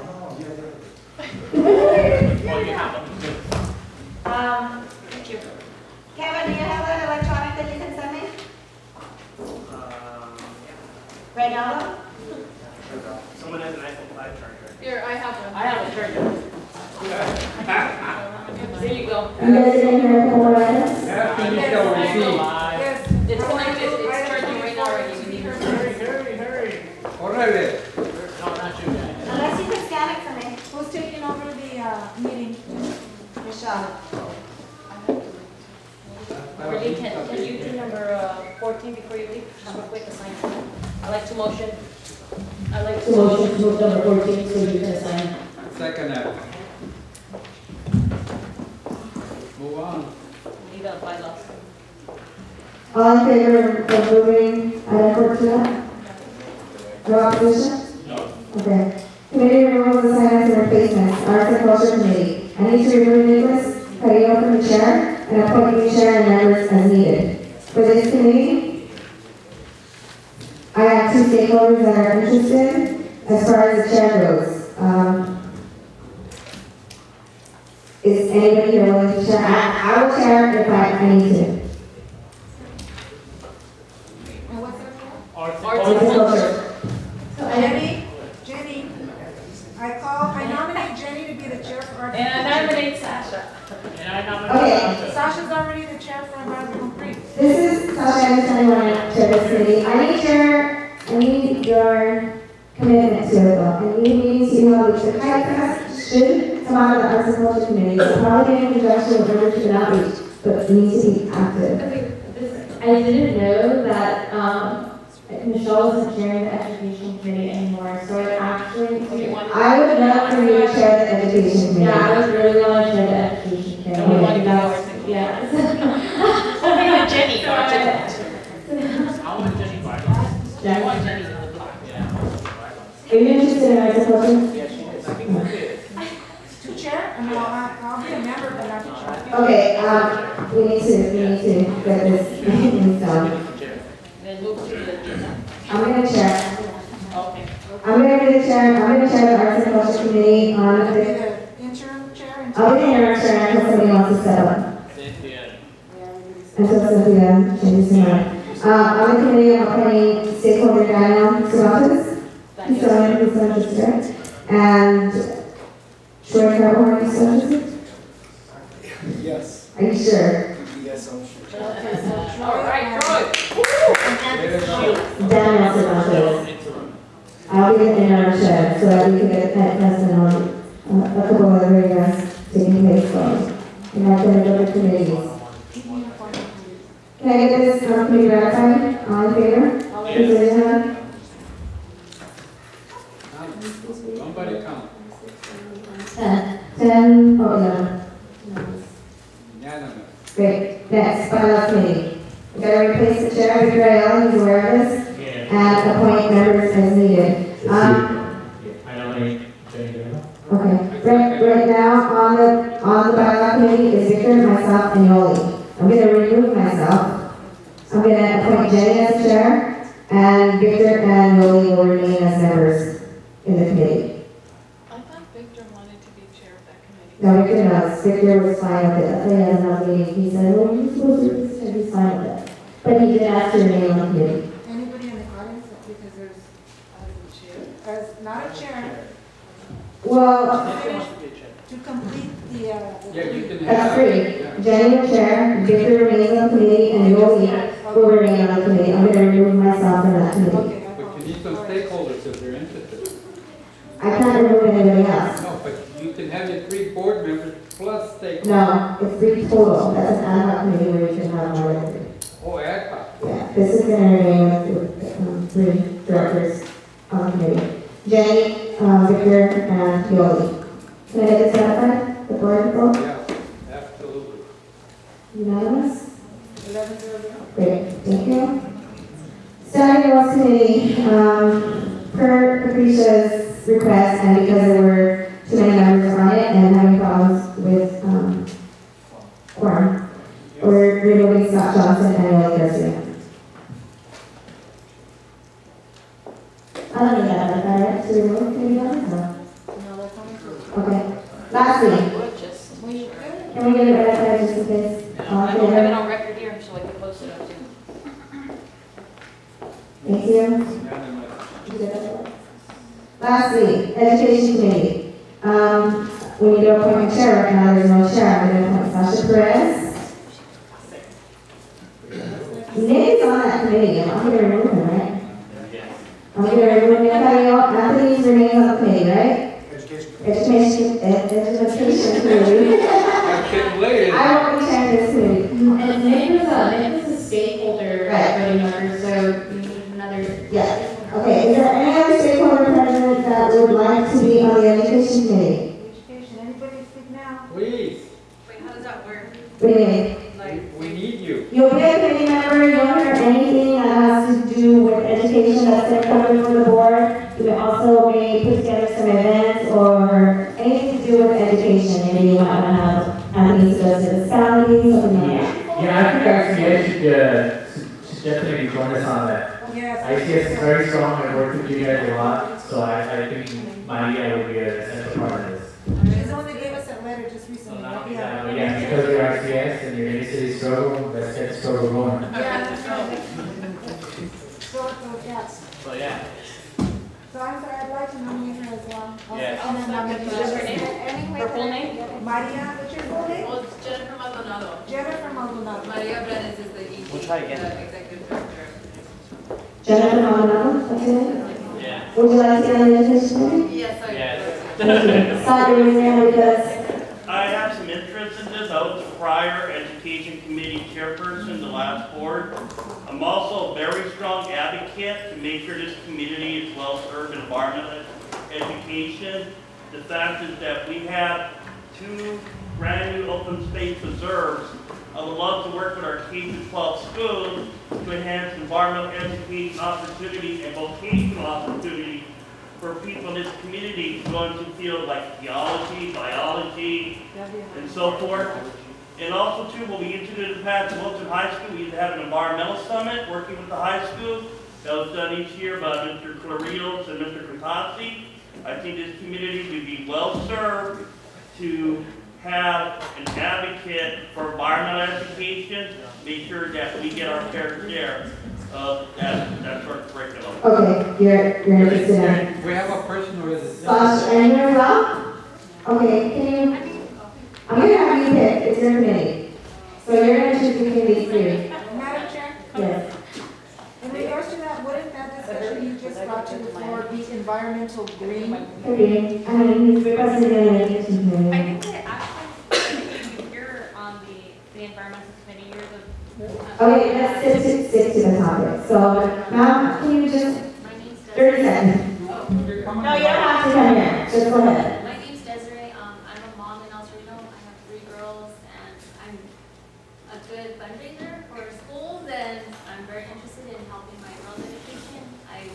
Thank you. Kevin, do you have an electronic that you can send me? Right now? Someone has an iPhone 5 charger. Here, I have one. I have a charger. There you go. You guys are in here for what items? Yes. It's connected, it's charging right now already. We need her. Hurry. Órale. No, not you guys. Unless you can scan it for me. Who's taking over the meeting? Michelle. Really, can you do number 14 before you leave? Just real quick, assign. I like to motion. I like to motion to move number 14 so you can assign. Second that. Move on. Leave out bylaws. All in favor of moving item 14? No opposition? No. Okay. Committee removals, assignments, and replacements. Arts and Culture Committee. I need to remove Nicholas Carrillo from the chair and appoint new chair and members as needed. For this committee, I have two stakeholders that are interested as far as the chair goes. Is anybody here willing to chair? I will chair if I need to. And what's that for? Arts Arts and Culture. Jenny, I nominate Jenny to be the chair for our. And I nominate Sasha. And I nominate Okay. Sasha's already the chair for Environmental Creek. This is Sasha, I understand you want to chair this committee. I need your commitment to it though. And you need to know that the CAICAS should come out of the Arts and Culture Committee. It's probably in conjunction with River to Outreach, but it needs to be active. I didn't know that Michelle wasn't chairing the education committee anymore, so I actually. I would love for you to chair the education committee. Yeah, I would really want to chair the education committee. And we want to do ours. Yeah. Okay, with Jenny. So I want Jenny bylaws. I want Jenny in the block. Are you interested in Arts and Culture? Yeah, she is. I think we did. To chair? I mean, I'll be a member, but not to chair. Okay, we need to get this done. Then move to the agenda. I'm gonna chair. Okay. I'm gonna be the chair, I'm gonna chair the Arts and Culture Committee on I'll be the, the interim chair I'll be the interim chair until somebody wants to step up. Cynthia. Until Cynthia changes her mind. On the committee, I'm appointing stakeholder Daniel Cervantes. He's still interested, right? And Troy Carver, he's still interested? Yes. Are you sure? Yes, I'm sure. All right, Troy. Daniel Cervantes. I'll be the interim chair so that we can get that lesson on a couple of other events taking place in our other committees. Can I get this committee ratified? All in favor? Please raise your hand. Somebody come. 10, oh, 11. Unanimous. Great. Next, bylaw committee. We gotta replace the chair, Victor Ayala, he's aware of this, and appoint members as needed. I nominate Jenny Guerrero. Okay. Right now, on the bylaw committee is Victor, myself, and Yoli. I'm gonna remove myself. I'm gonna appoint Jenny as chair, and Victor and Yoli will remain as members in the committee. I thought Victor wanted to be chair of that committee. No, Victor knows. Victor was fine with it. That's why he has another meeting. He said, well, you're supposed to do this, and he's fine with it. But he did ask to remain on the committee. Anybody in the audience, because there's, as not a chair, Well, to complete the. Yeah, you can that's have. free. Jenny will chair, Victor remains on the committee, and Yoli will remain on the committee. I'm gonna remove myself from that committee. But you need some stakeholders if they're interested. I can't remove anybody else. No, but you can stakeholders? No, it's 3 total. That's an ad hoc committee where you can have more than 3. Oh, ad hoc. Yeah, this is gonna remain with 3 directors on the committee. Jenny, Victor, and Yoli. Can I get this ratified? The board vote? Yeah, absolutely. Unanimous? 11:00. Great, thank you. Standing Rules Committee, per Capricia's request, and because there were too many members on it and having problems with, quorum, we're removing Scott Johnson and Yoli Garcia. I don't need that, right? To remove committee members? No. Okay. Lastly, can we get it ratified just in case? I don't have it on record here, so I can post it up too. Thank you. Lastly, Education Committee. We need to appoint a chair, right now there's no chair, I'm going to appoint Sasha Perez. Nick is on that committee, I'm going to remove him, right? I'm going to remove Antonio. Anthony remains on the committee, right? Education Committee. I won't be chairing this committee. And Nick was a stakeholder voting member, so we need another. Yeah. Okay, is there any other stakeholder present that would like to be on the Education Committee? Education, anybody speak now? Please, Wait, how does that work? What do you mean? we need you. You'll be a committee member, you don't hear anything that has to do with education that's going to come before the board. You may also may put together some events or anything to do with education. Maybe you might want to have Anthony to go to the family, something like that. Yeah, I think actually I should definitely join us on that. Yes. ICS is very strong, I work with you guys a lot, so I think Maria will be a central part of this. She's only gave us that letter just recently. Yeah, because you're ICS and you're in the city struggle, let's get the struggle going. Yeah, that's right. So, yes. So yeah. So I'm sorry, I'd like to nominate her as well. Yes. And then nominate What's her name? Her full name? Maria, what's your full name? Well, it's Jennifer Maldonado. Jennifer Maldonado. Maria Brenes is the ED, We'll try again. the executive director. Jennifer Maldonado, that's it? Yeah. Would you like to get on the Education Committee? Yes, I Yeah. Start your hand because I have some interest in this. I was the prior Education Committee chairperson, the last board. I'm also a very strong advocate to make sure this community is well served in environmental education. The fact is that we have 2 brand new open space preserves. I would love to work with our K-12 schools to enhance environmental education opportunities and vocational opportunities for people in this community to go into fields like geology, biology, and so forth. And also too, what we used to do in the past, in Wilson High School, we used to have an environmental summit working with the high school. That was done each year by Mr. Clarios and Mr. Contasi. I think this community would be well served to have an advocate for environmental education, make sure that we get our fair share of that sort of curriculum. okay, you're interested in. We have a person who is. Sasha, and you as well? Okay, can you? I'm gonna have you pick. It's your committee, so you're gonna choose between these 3. Madam Chair? Yes. In regards to that, wouldn't that discussion you just brought to the floor be environmental green? Okay. I mean, he's requested an Education Committee. I think that actually, you're on the environmental committee, you're the. Okay, let's stick to the topic. So, now, can you just, 30 seconds. No, you don't have to come here. Just go ahead. My name's Desiree. I'm a mom in El Sereno. I have 3 girls, and I'm a good fundraiser for schools, and I'm very interested in helping my girls' education. I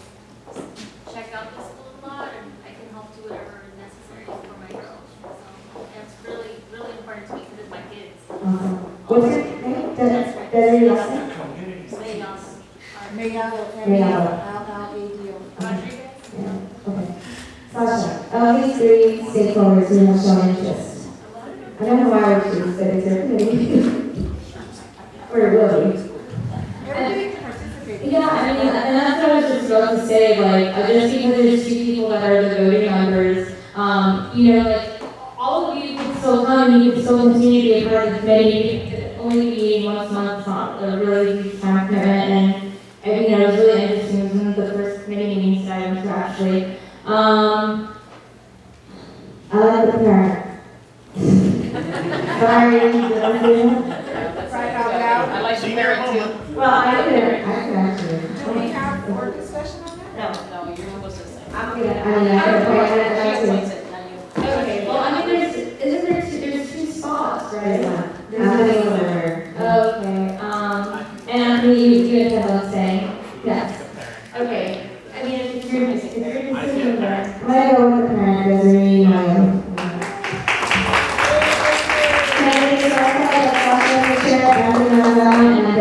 check out the school a lot, and I can help do whatever is necessary for my girls. So that's really, really important to me because it's my kids. Awesome. What's your name? Desiree Lawson? May Johnson. Mayado. Rodriguez. Yeah, okay. Sasha, of these 3 stakeholders who have shown interest, I don't know why I would choose, but it's your committee. Or will you? Everybody can participate. Yeah, I mean, and that's what I was just about to say, like, just because there's 2 people that are the voting members, you know, like, all of you can still come, you can still continue to be a part of the committee, only be once a month, it's not a really huge time commitment, and, you know, it was really interesting, it was one of the first committee meetings that I went to actually. I like the parent. Sorry, did I say that? Right out loud. I like to marry too. Well, I could actually. Do we have more discussion on that? No, you're supposed to say. I'm gonna, I mean, I could point She it explains it, not you. Okay, well, I mean, there's two spots, right? I'm gonna go there. Okay, and Anthony, you intend on staying? Yes. Okay, I mean, if you're considering that. I'm gonna go with the parent, Desiree Maya.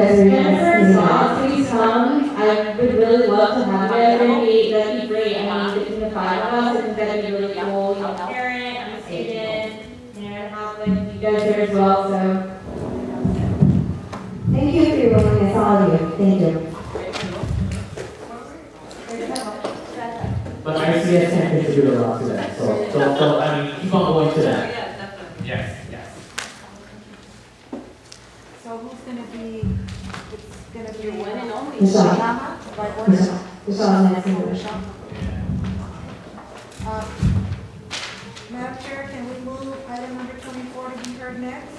Jennifer, please come. I would really love to have you. That'd be great. I mean, between the five of us, I think that'd be really cool. You know, parent, I'm a student, you know, and have like you guys there as well, so. Thank you for your willingness, all of you. Thank you. But ICS can't contribute a lot to that, so, I mean, keep on going to that. Yes, yes. So who's gonna be, it's gonna be. Your one and only. Michelle. Shama, by order? Michelle, next one. Madam Chair, can we move item number 24 to be heard next?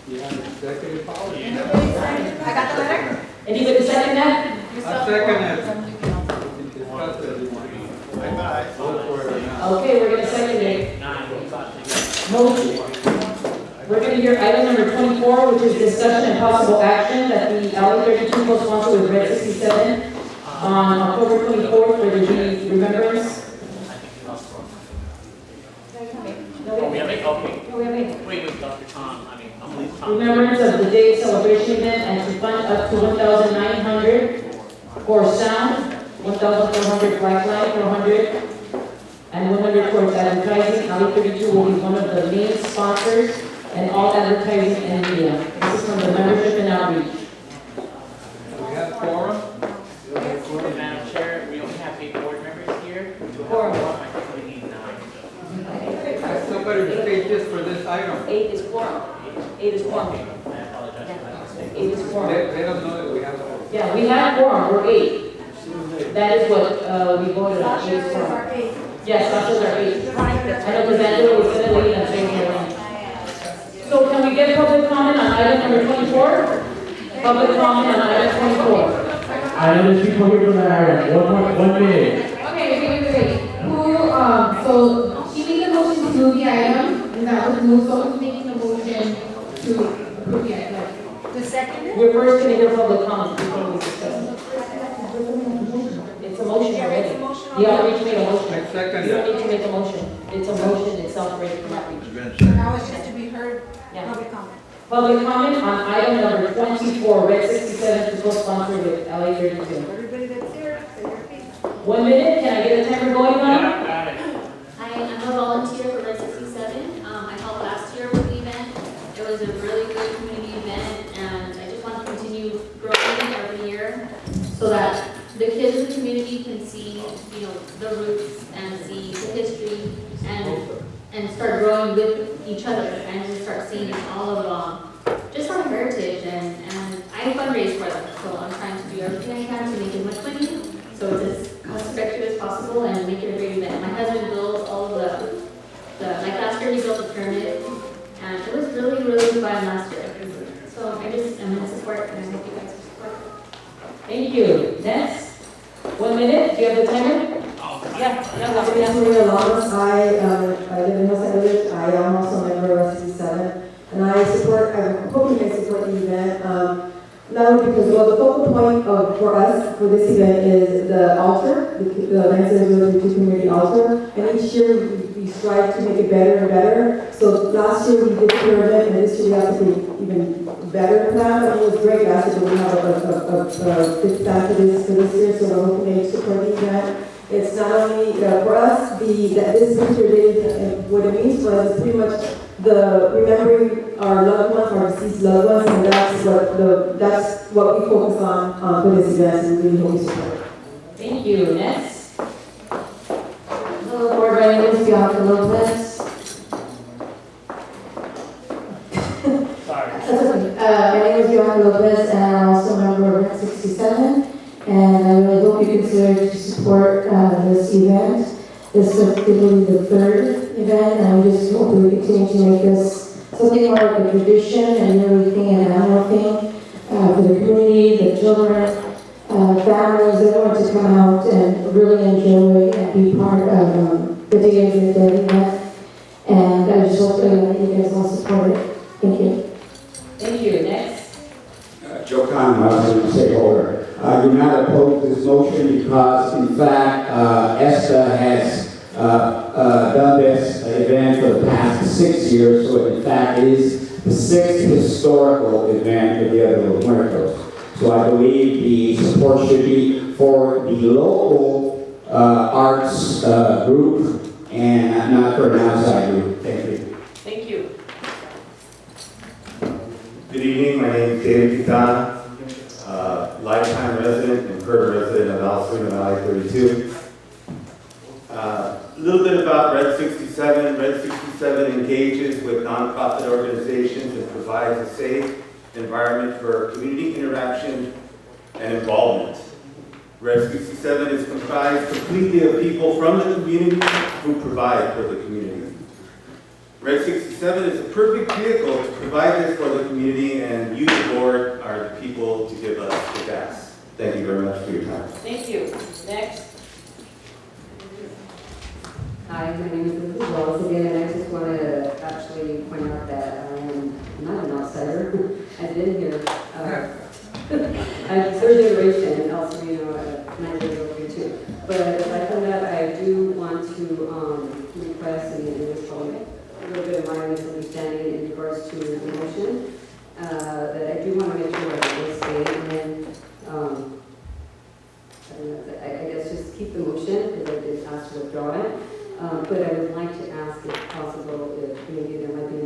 You have executive policy. I got the letter? Anybody second that? I second it. Discuss it. Vote for it or not. Okay, we're gonna second it. Motion. We're gonna hear item number 24, which is discussion and possible action that the Alley 32 co-sponsor with Red 67 on October 24th for the remembrance. Oh, we have eight, okay. No, we have eight. Wait, Dr. Tom, I mean, I'm leaving Tom. Remembrance of the day celebration event and to fund up to 1,900 for sound, 1,400 blacklight, 400, and 100 towards advertising. Alley 32 will be one of the main sponsors and all advertising and media. This is from the membership and outreach. We have quorum? Madam Chair, we only have 8 board members here. Quorum. I think we need 9. Ask somebody to stay just for this item. 8 is quorum. 8 is quorum. I apologize for that mistake. 8 is quorum. Let them know that we have quorum. Yeah, we have quorum, we're 8. That is what we voted on. Sasha Eight is quorum. our eight. Yes, Sasha's our 8. I know because Angela was gonna leave and say no. So can we get public comment on item number 24? Public comment on item 24. I know there's people here from that area. 1 minute. Okay, wait. Who, so she made a motion to move the item, and that was moved, so who's making the motion to move the item? The second? We're first gonna hear public comment before we discuss. It's a motion Yeah, already. it's a motion The already. outreach made a motion. I second You don't that. need to make a motion. It's a motion itself ready from outreach. Now it's just to be heard, Yeah. public comment. Public comment on item number 24, Red 67 to co-sponsor with LA 32. Everybody that's here, say your piece. 1 minute, can I get a timer going on? Got it. I'm a volunteer for Red 67. I helped last year with the event. It was a really good community event, and I just want to continue growing it every year so that the kids in the community can see, the roots and see the history and start growing with each other and just start seeing all of just our heritage and I fundraise for them. So I'm trying to do everything I can to make as much money so it's as cost effective as possible and make it a great event. My husband built all of like last year he built a pyramid and it was really, really fun last year. So I'm in support and I hope you guys support. Thank you. Next, 1 minute, do you have the timer? Yeah. Maria Lamas, I live in Los Angeles. I am also a member of 67, and I'm hoping I support the event. Not only because, the focal point for us for this event is the altar, the Lansing 032 community altar, and each year we strive to make it better and better. So last year we did the pyramid, and this year we have to be even better than that. It was great last year, but we have a big plan for this year, so we're hoping to support the event. It's not only for us, this picture is, what it means for us is pretty much remembering our loved ones, our deceased loved ones, and that's what we focus on for this event, and we really hope you support. Thank you. Next. Hello, board, my name is Bianca Lopez. Sorry. That's okay. My name is Bianca Lopez, and I'm also a member of Red 67. And I really hope you consider to support this event. This is going to be the third event, and we just hope we continue to make this something more like a tradition and really being an annual thing for the community, the children, families, everyone to come out and really enjoy and be part of the Day of the Dead event. And I just hope that you guys all support it. Thank you. Thank you. Next. Joe Kahn, housing stakeholder. Do not oppose this motion because, in fact, ESTA has done this event for the past 6 years, so it in fact is the 6th historical event of the Dia de los Muertos. So I believe the support should be for the local arts group and not for an outside group. Thank you. Thank you. Good evening, my name is David Quintana, lifetime resident and current resident of El Sereno Valley 32. A little bit about Red 67. Red 67 engages with nonprofit organizations and provides a safe environment for community interaction and involvement. Red 67 is comprised completely of people from the community who provide for the community. Red 67 is a perfect vehicle to provide this for the community, and you, the board, are the people to give us the gas. Thank you very much for your time. Thank you. Next. Hi, my name is Elizabeth Wallace again, and I just want to actually point out that I am not an outsider. I've been here. I'm third generation, and also, you know, 9 years old here too. But aside from that, I do want to request, and this is probably a little bit of my misunderstanding in regards to the motion, that I do want to make sure that I stay and I don't know, I guess just keep the motion because I did ask to withdraw it. But I would like to ask if possible, if maybe there might be an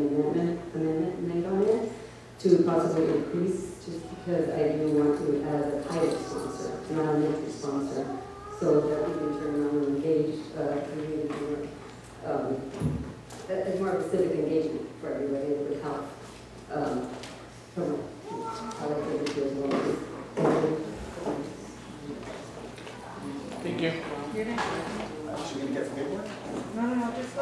amendment made on it to possibly increase, just because I do want to as a pilot sponsor, not a mentor sponsor, so that we can turn around and engage community as more of a civic engagement for everybody. It would help promote pilot activity as well. Thank you. Should we get some paperwork? No, just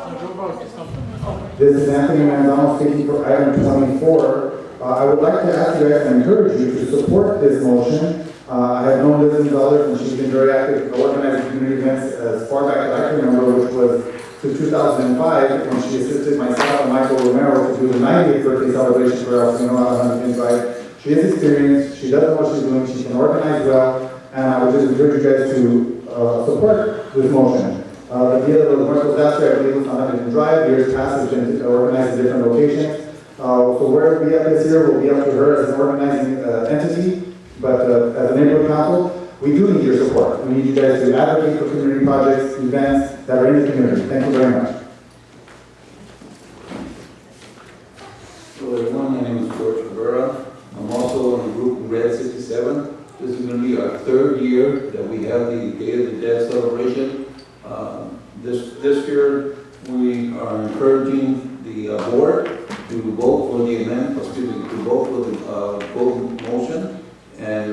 This is Anthony Manzano speaking for item 24. I would like to ask you guys and encourage you to support this motion. I have known Liz Gonzalez, and she's been very active organizing community events as far back as I can remember, which was to 2005, when she assisted myself and Michael Romero to do the 90th birthday celebration for El Sereno Valley Drive. She is experienced, she does know what she's doing, she can organize well, and I would just encourage you guys to support this motion. The Dia de los Muertos last year, I believe, was on Huntington Drive. Years past, it's been organized in different locations. So where we at this year will be up to her as an organizing entity, but as a neighborhood council, we do need your support. We need you guys to advocate for community projects, events that are in the community. Thank you very much. Hello everyone, my name is George Rivera. I'm also in the group Red 67. This is going to be our 3rd year that we have the Day of the Dead celebration. This year, we are encouraging the board to vote for the amendment, to vote for the vote motion, and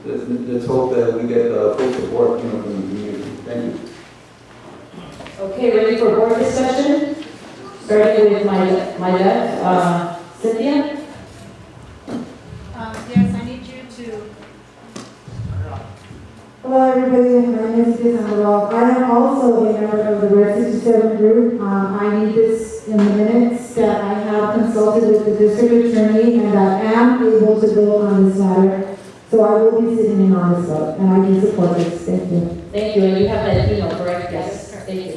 let's hope that we get full support from the community. Thank you. Okay, ready for board discussion? Starting with my left, Cynthia? Yes, I need you to. Hello everybody, my name is Liz Gonzalez. I am also a member of the Red 67 group. I need this in the minutes that I have consulted with the district attorney and I am able to vote on this matter. So I will be sitting in on this vote and I can support this. Thank you. Thank you, and you have that email, correct? Yes. Thank you.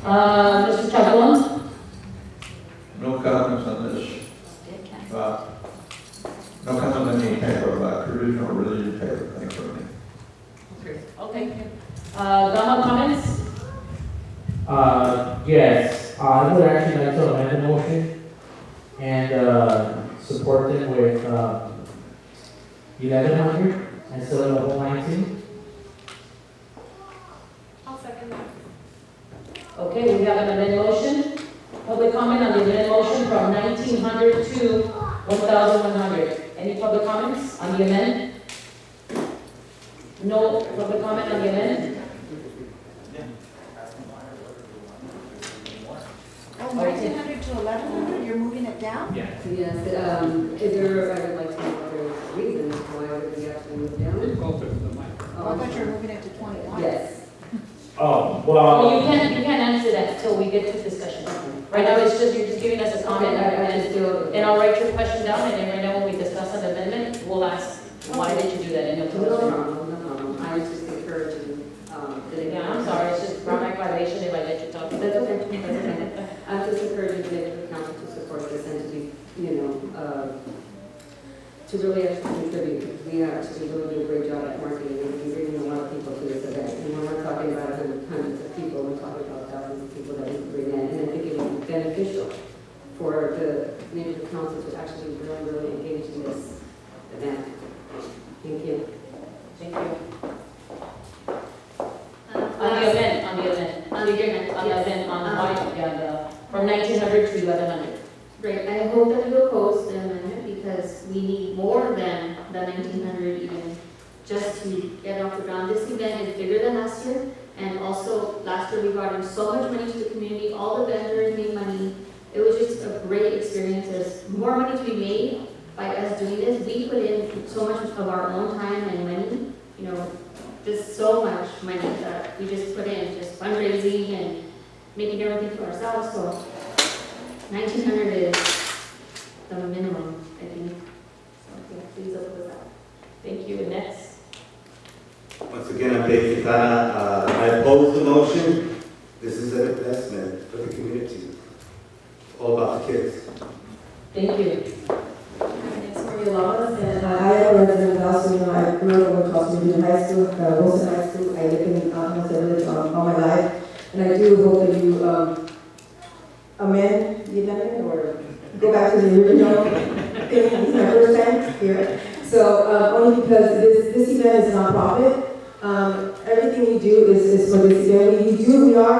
Mr. Chabon? No comments on this. No comment on any type of traditional or religious type of thing for me. Okay. Gama, comments? Yes, I would actually like to amend the motion and support them with 1,100 instead of the whole 19. I'll second that. Okay, we have an amended motion. Public comment on the amended motion from 1,900 to 1,100. Any public comments on the amendment? No public comment on the amendment? Oh, 1,900 to 1,100, you're moving it down? Yeah. Yes, is there, I would like to know if there's a reason why would we actually move down? Oh, I thought you were moving it to 21. Yes. Oh, Well, well, you can't answer that till we get to discussion. Right now, it's just, you're just giving us a comment, and I'll write your question down, and then right now, when we discuss an amendment, we'll ask, why did you do that, and you'll tell us. No problem. I was just encouraging, Yeah, I'm sorry, it's just my violation if I let you talk. That's okay, that's okay. I'm just encouraging the neighborhood council to support this and to be, to really actually contribute, because we actually really do a great job at marketing, and we're bringing a lot of people to this event. And when we're talking about hundreds of people, we're talking about thousands of people that we can bring in, and I think it would be beneficial for the neighborhood council to actually really engage in this event. Thank you. Thank you. On the event, from 1900 to 1100. Great, I hope that we will post the amendment because we need more than the 1900 even just to get off the ground. This event is bigger than last year, and also last year we brought in so much money to the community, all the vendors made money. It was just a great experience. There's more money to be made by us doing this. We put in so much of our own time and money, just so much money that we just put in, just fundraising and making everything for ourselves. So 1900 is the minimum, I think. So yeah, please up with that. Thank you. Next. Once again, I'm Dave Quintana. I oppose the motion. This is an investment for the community. All about the kids. Thank you. It's Maria Lamas, and I am a resident of Alcina. I grew up in Costa Mesa High School, Wilson High School. I live in Homestead Village all my life, and I do hope that you amend the amendment or go back to the original thing. It's my first time here. So only because this event is a nonprofit. Everything we do is for this event. We are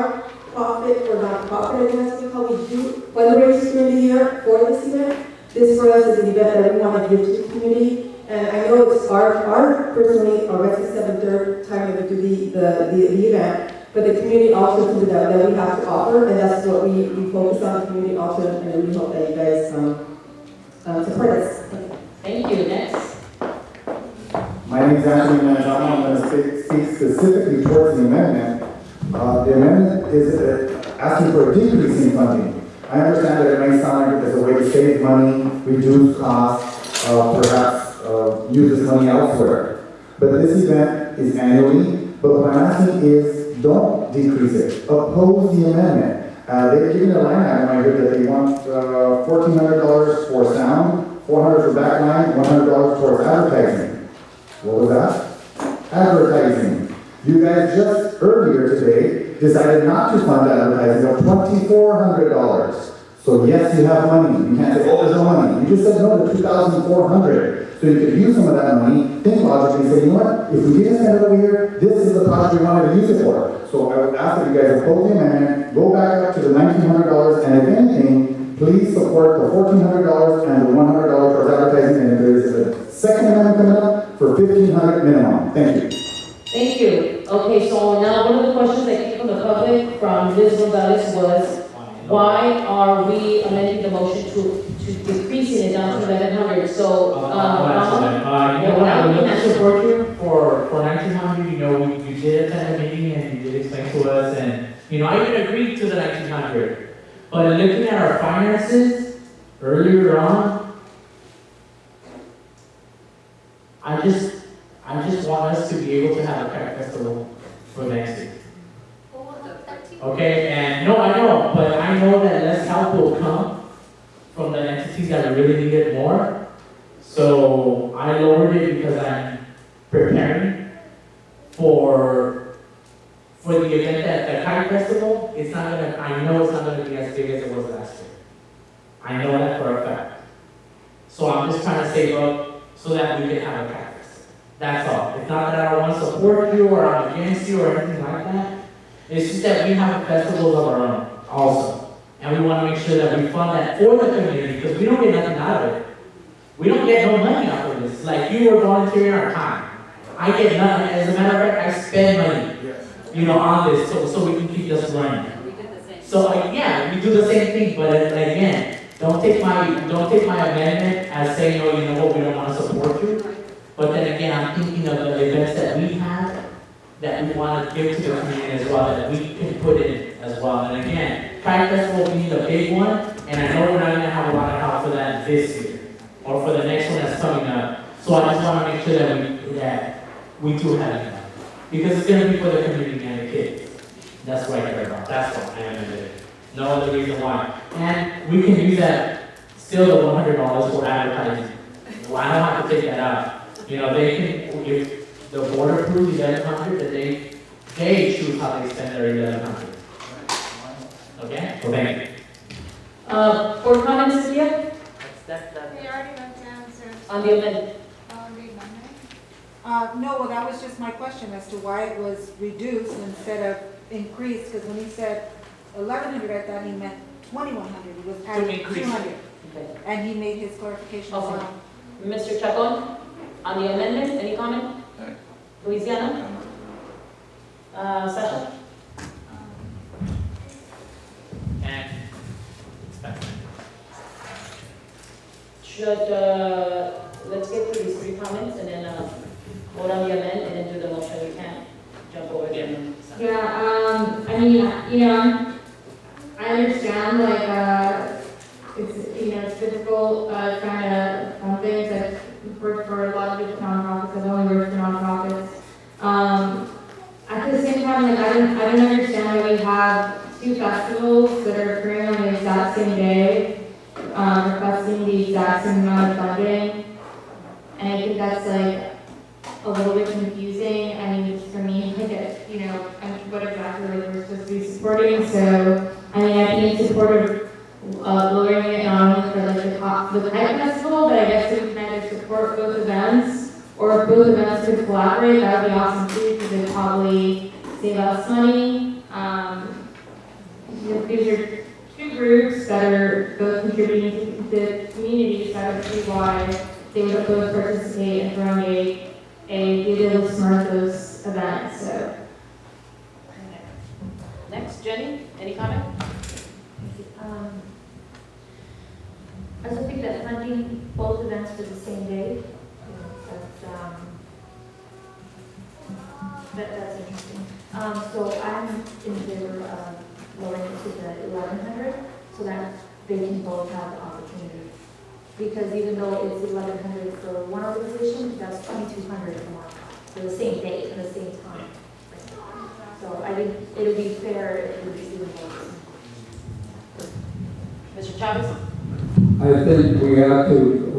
profit or nonprofit events. We do fundraisers during the year for this event. This for us is an event that we want to give to the community. And I know it's our personally, our Red 67 third time that we do the event. But the community also too that we have to offer, and that's what we focus on, the community also, and we hope that you guys support us. Thank you. Next. My name is Anthony Manzano. I'm going to speak specifically towards the amendment. The amendment is asking for a decrease in funding. I understand that it may sound like it's a way to save money, reduce costs, perhaps use this money elsewhere. But this event is annually, but what I'm asking is don't decrease it. Oppose the amendment. They're giving a line item right here that they want $1,400 for sound, $400 for backline, $100 towards advertising. What was that? Advertising. You guys just earlier today decided not to fund advertising of $2,400. So yes, you have money. You can't say, oh, there's no money. You just said no to $2,400. So you could use some of that money, think logically, say, you know what, if we didn't spend it over here, this is the project we wanted to use it for. So I would ask that you guys oppose the amendment, go back up to the $1,900, and if anything, please support the $1,400 and the $100 towards advertising, and if there is a second amendment coming up, for $1,500 minimum. Thank you. Thank you. Okay, so now one of the questions that came from the public from Liz Gonzalez was, why are we amending the motion to decreasing it down to 1,100? So, you know, when I would look at support you for 1900, you did attend a meeting and you did explain to us, and, I even agreed to the 1900. But looking at our finances earlier on, I just want us to be able to have a kite festival for next year. Okay, and no, I know, but I know that less help will come from the entities that really need it more. So I lowered it because I'm preparing for the event at the kite festival. I know it's not gonna be as big as it was last year. I know that for a fact. So I'm just trying to save up so that we can have a kite festival. That's all. It's not that I don't want to support you or I'm against you or anything like that. It's just that we have festivals of our own also. And we want to make sure that we fund that for the community because we don't get nothing out of it. We don't get no money out of this. Like you are volunteering our time. I get nothing. As a matter of fact, I spend money, you know, on this, so we can keep this running. So, yeah, we do the same thing, but again, don't take my amendment as saying, oh, you know what, we don't want to support you. But then again, I'm thinking of the events that we have, that we want to give to the community as well, that we can put in as well. And again, Pride Festival, we need a big one, and I know we're not gonna have a lot of help for that this year, or for the next one that's coming up. So I just wanna make sure that we do have it, because it's gonna be for the community and the kids. That's what I care about, that's what I am doing. No other reason why. And we can use that, still the $100 for advertising. Well, I don't have to take that out. You know, they can, if the board approves $1,100, then they choose how they spend their $1,100. Okay? So thank you. Board comments, Cynthia? They already went to answer. On the amendment. No, well, that was just my question as to why it was reduced instead of increased, because when he said 1,100, I thought he meant 2,100, he was adding 200. Okay. And he made his clarification as Okay. well. Mr. Chacon, on the amendment, any comment? Louisiana? Sasha? And Should, let's get through these 3 comments and then vote on the amendment and then do the motion. We can't jump over them. Yeah, I mean, you know, I understand, like, it's, you know, it's difficult, trying to fund things. I've worked for a lot of different nonprofits. I've only worked for nonprofits. At the same time, like, I don't understand why we have 2 festivals that are occurring on the exact same day, requesting the exact same amount of funding. And I think that's, like, a little bit confusing. I mean, just for me, like, you know, what exactly we're supposed to be supporting. So, I mean, I'd be in support of lowering it not only for like the Kite Festival, but I guess if we can either support both events, or if both events could collaborate, that would be awesome too, because it'd probably save us money. These are 2 groups that are both contributing to the community, so I would see why they would both participate in throwing a Dia de los Muertos event, so. Next, Jenny, any comment? I also think that funding both events for the same day, that's interesting. So I'm in favor of lowering it to the 1,100 so that they can both have the opportunity. Because even though it's 1,100 for one organization, that's 2,200 for one for the same day, at the same time. So I think it would be fair if it would be even more. Mr. Chavez? I think we have to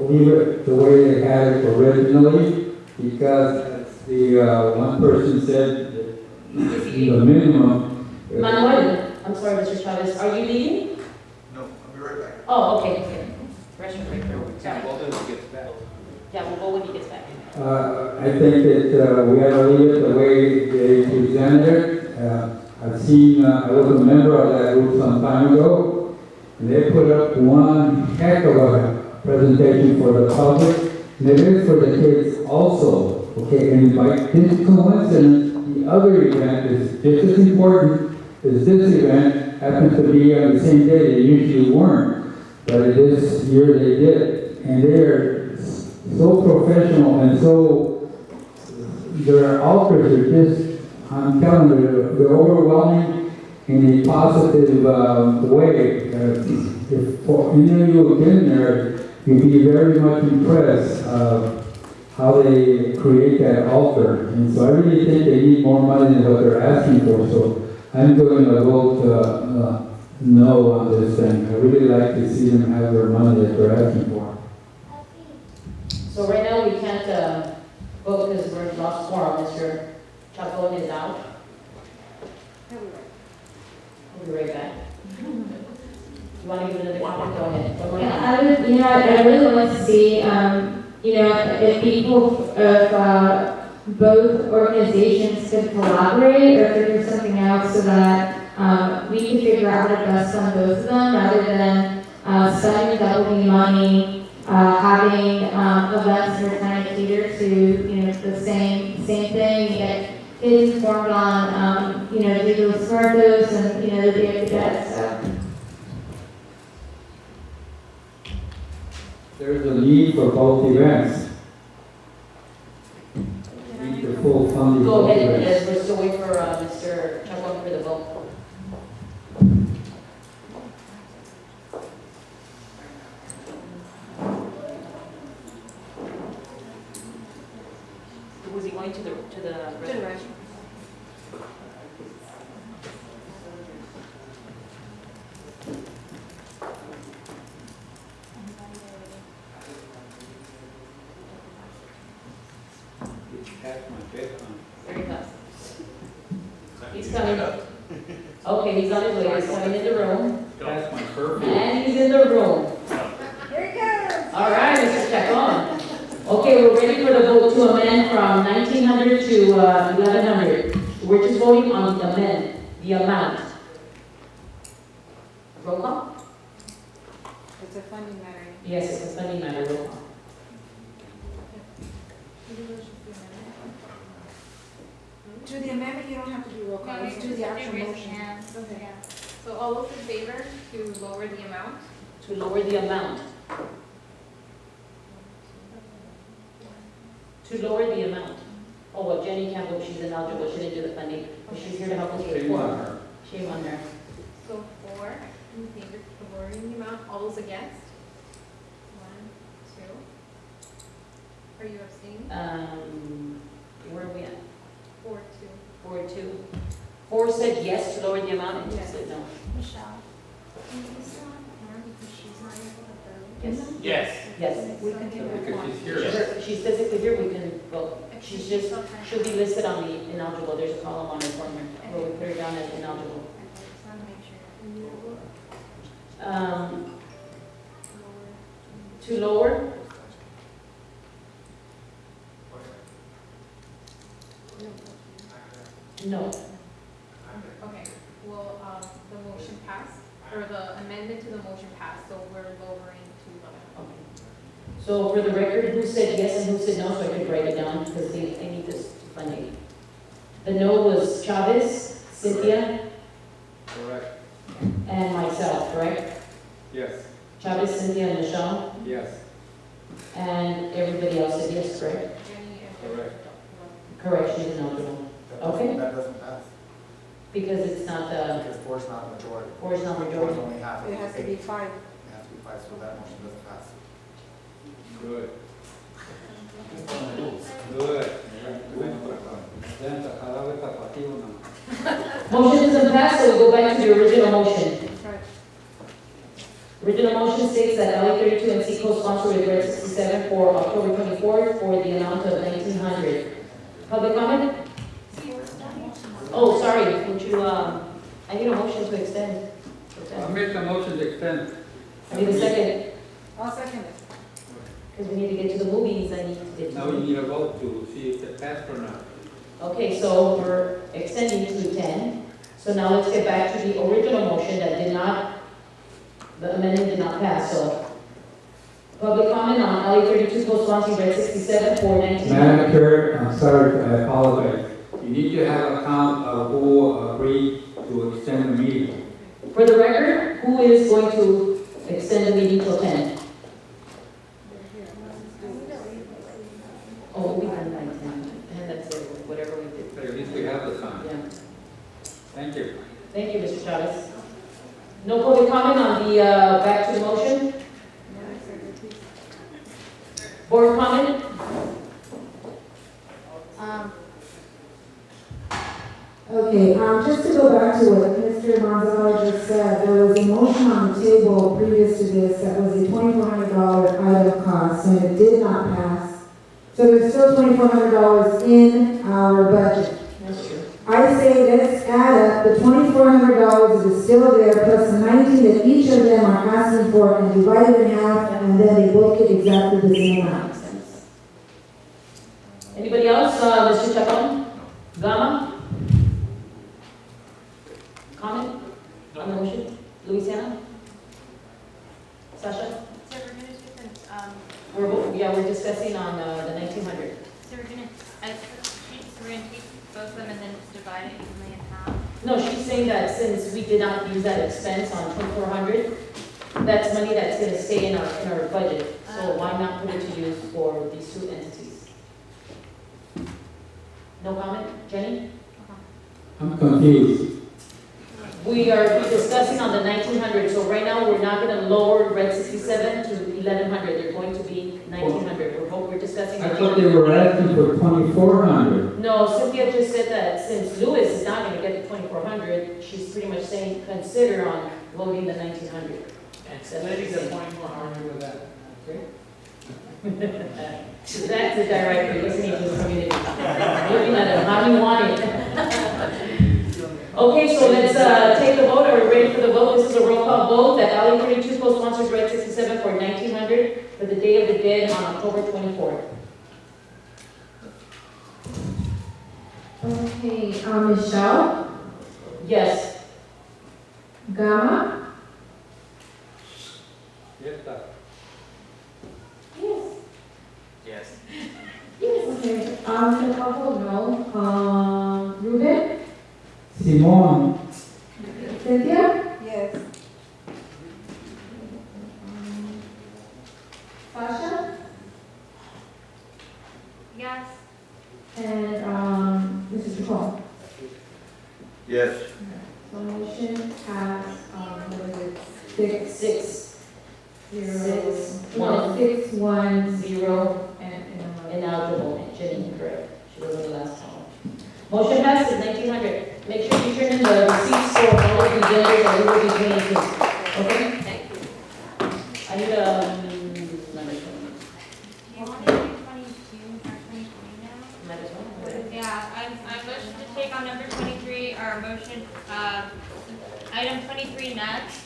leave it the way they had it originally, because as the one person said, the minimum. Manuel, I'm sorry, Mr. Chavez, are you leaving? No, I'll be right back. Oh, okay. Restroom break. Sorry. Well, then he gets back. Yeah, we'll go when he gets back. I think that we have to leave it the way they presented it. I've seen, I was a member of that group some time ago, and they put up one heck of a presentation for the public, and it is for the kids also. Okay, and by this coincidence, the other event is just as important as this event, happens to be on the same day. They usually weren't, but this year they did, and they are so professional and so, their altars are just, I'm telling you, they're overwhelming in a positive way. If for any of you who've been there, you'd be very much impressed how they create that altar. And so I really think they need more money than what they're asking for. So I'm going to vote no on this thing. I really like to see them have their money that they're asking for. So right now we can't vote because we're lost quorum. Mr. Chacon is out. We'll be right back. You want to give another comment? Go ahead. Yeah, I would, I really want to see, if people, if both organizations could collaborate, or if there's something else so that we can figure out how to best fund both of them, rather than spending doubling money, having events that are trying to cater to, the same same thing, you get kids informed on, you know, do those SMARTos and, you know, the Day of the Dead, so. There's a need for both events. Need the full funding. Go for ahead, both events. yes, we're still waiting for, Mr. Chacon for the vote. Was he going to the restroom? Very fast. He's coming. Okay, he's on his way, he's coming in the room. That's my curfew. And he's in the room. Here he comes. All right, Mr. Chacon. Okay, we're ready for the vote to amend from 1900 to 1100. We're just voting on the amend, the amount. Roll call? It's a funding matter. Yes, it's a funding matter, roll call. To the amendment, you don't have to do roll call, let's do the actual motion. Okay. So all those in favor to lower the amount? To lower the amount. To lower the amount. Oh, well, Jenny can't vote, she's ineligible, she didn't do the funding, but she's here to help us with the Shame on form. her. Shame on her. So 4 in favor of lowering the amount, all those against? 1, 2. Are you abstaining? Where are we at? 4, 2. 4-2. 4 said yes to lower the amount, and 2 said no. Michelle, can you still on the because she's not able to vote? Yes. Yes. Yes. We continue with Because one. she's here. She's physically here, we can vote. She's just, she'll be listed on the ineligible, there's a column on her form here, where we put her down as ineligible. Just want to make sure. To lower? No. Okay, well, the motion passed, or the amendment to the motion passed, so we're lowering to 11. Okay. So for the record, who said yes and who said no, so I could write it down, because they need this funding. The no was Chavez, Cynthia, Correct. and myself, correct? Yes. Chavez, Cynthia, and Michelle, Yes. and everybody else said yes, correct? Jenny and Correct. Correct, she's ineligible. Okay. That doesn't pass. Because it's not, Because four is not majority. Four is not Four majority. is only half. It has to be 5. It has to be 5, so that motion doesn't pass. Good. Good. Motion isn't passed, so we go back to the original motion. Right. Original motion states that LA 32 and C co-sponsor with Red 67 for October 24th for the amount of 1,900. Public comment? Oh, sorry, would you, I need a motion to extend. I'll make the motion to extend. I need a second, I'll second it. because we need to get to the movies, I need to get to. Now we need a vote to see if it passed or not. Okay, so we're extending to 10. So now let's get back to the original motion that did not, the amendment did not pass, so. Public comment on LA 32 co-sponsoring Red 67 for 19. Madam Chair, I'm sorry, I apologize. You need to have a count of who agreed to extend the meeting. For the record, who is going to extend the meeting till 10? Oh, we done by 10, and that's it, whatever we did. But at least we have the time. Yeah. Thank you. Thank you, Mr. Chavez. No public comment on the, back to the motion? Board comment? Okay, just to go back to what Mr. Gonzalez just said, there was a motion on the table previous to this that was a $2,400 item cost, and it did not pass. So there's still $2,400 in our budget. That's true. I say let's add up the $2,400 that is still there, plus the 19 that each of them are asking for, and divide it in half, and then they both get exactly the same amount. Anybody else? Mr. Chacon? Gama? Comment on the motion? Louisiana? Sasha? So we're gonna do the, We're discussing on the 1900. so we're gonna, as she's we're gonna take both of them and then just divide it evenly in half? No, she's saying that since we did not use that expense on 2,400, that's money that's gonna stay in our budget. So why not put it to use for these two entities? No comment, Jenny? I'm confused. We are discussing on the 1,900, so right now we're not gonna lower Red 67 to 1,100, they're going to be 1,900. We're discussing. I thought they were asking for 2,400. No, Cynthia just said that since Lewis is not gonna get the 2,400, she's pretty much saying consider on voting the 1,900. And ladies are 2,400 with that, okay? That's the director listening to the community. Looking at how do you want it? Okay, so let's take the vote. Are we ready for the vote? This is a roll call vote that Alley 32 co-sponsors Red 67 for 1,900 for the Day of the Dead on October 24th. Okay, Michelle, Yes. Gama, Yes, sir. Yes. okay, Nicole, no, Ruben, Simone, Cynthia, Yes. Sasha, Yes. and, Mrs. Nicole. Yes. So motion passed, what is it, six, zero, One. 6, 1, Zero. and, Ineligible, Jenny, correct. She was on the last one. Motion passes 1,900. Make sure you turn in the receipts for all of the vendors that we will be paying to. Okay? Thank you. I need number 20. You want to do 22 or 23 now? Might as well. Yeah, I motion to take on number 23, or motion, item 23 next.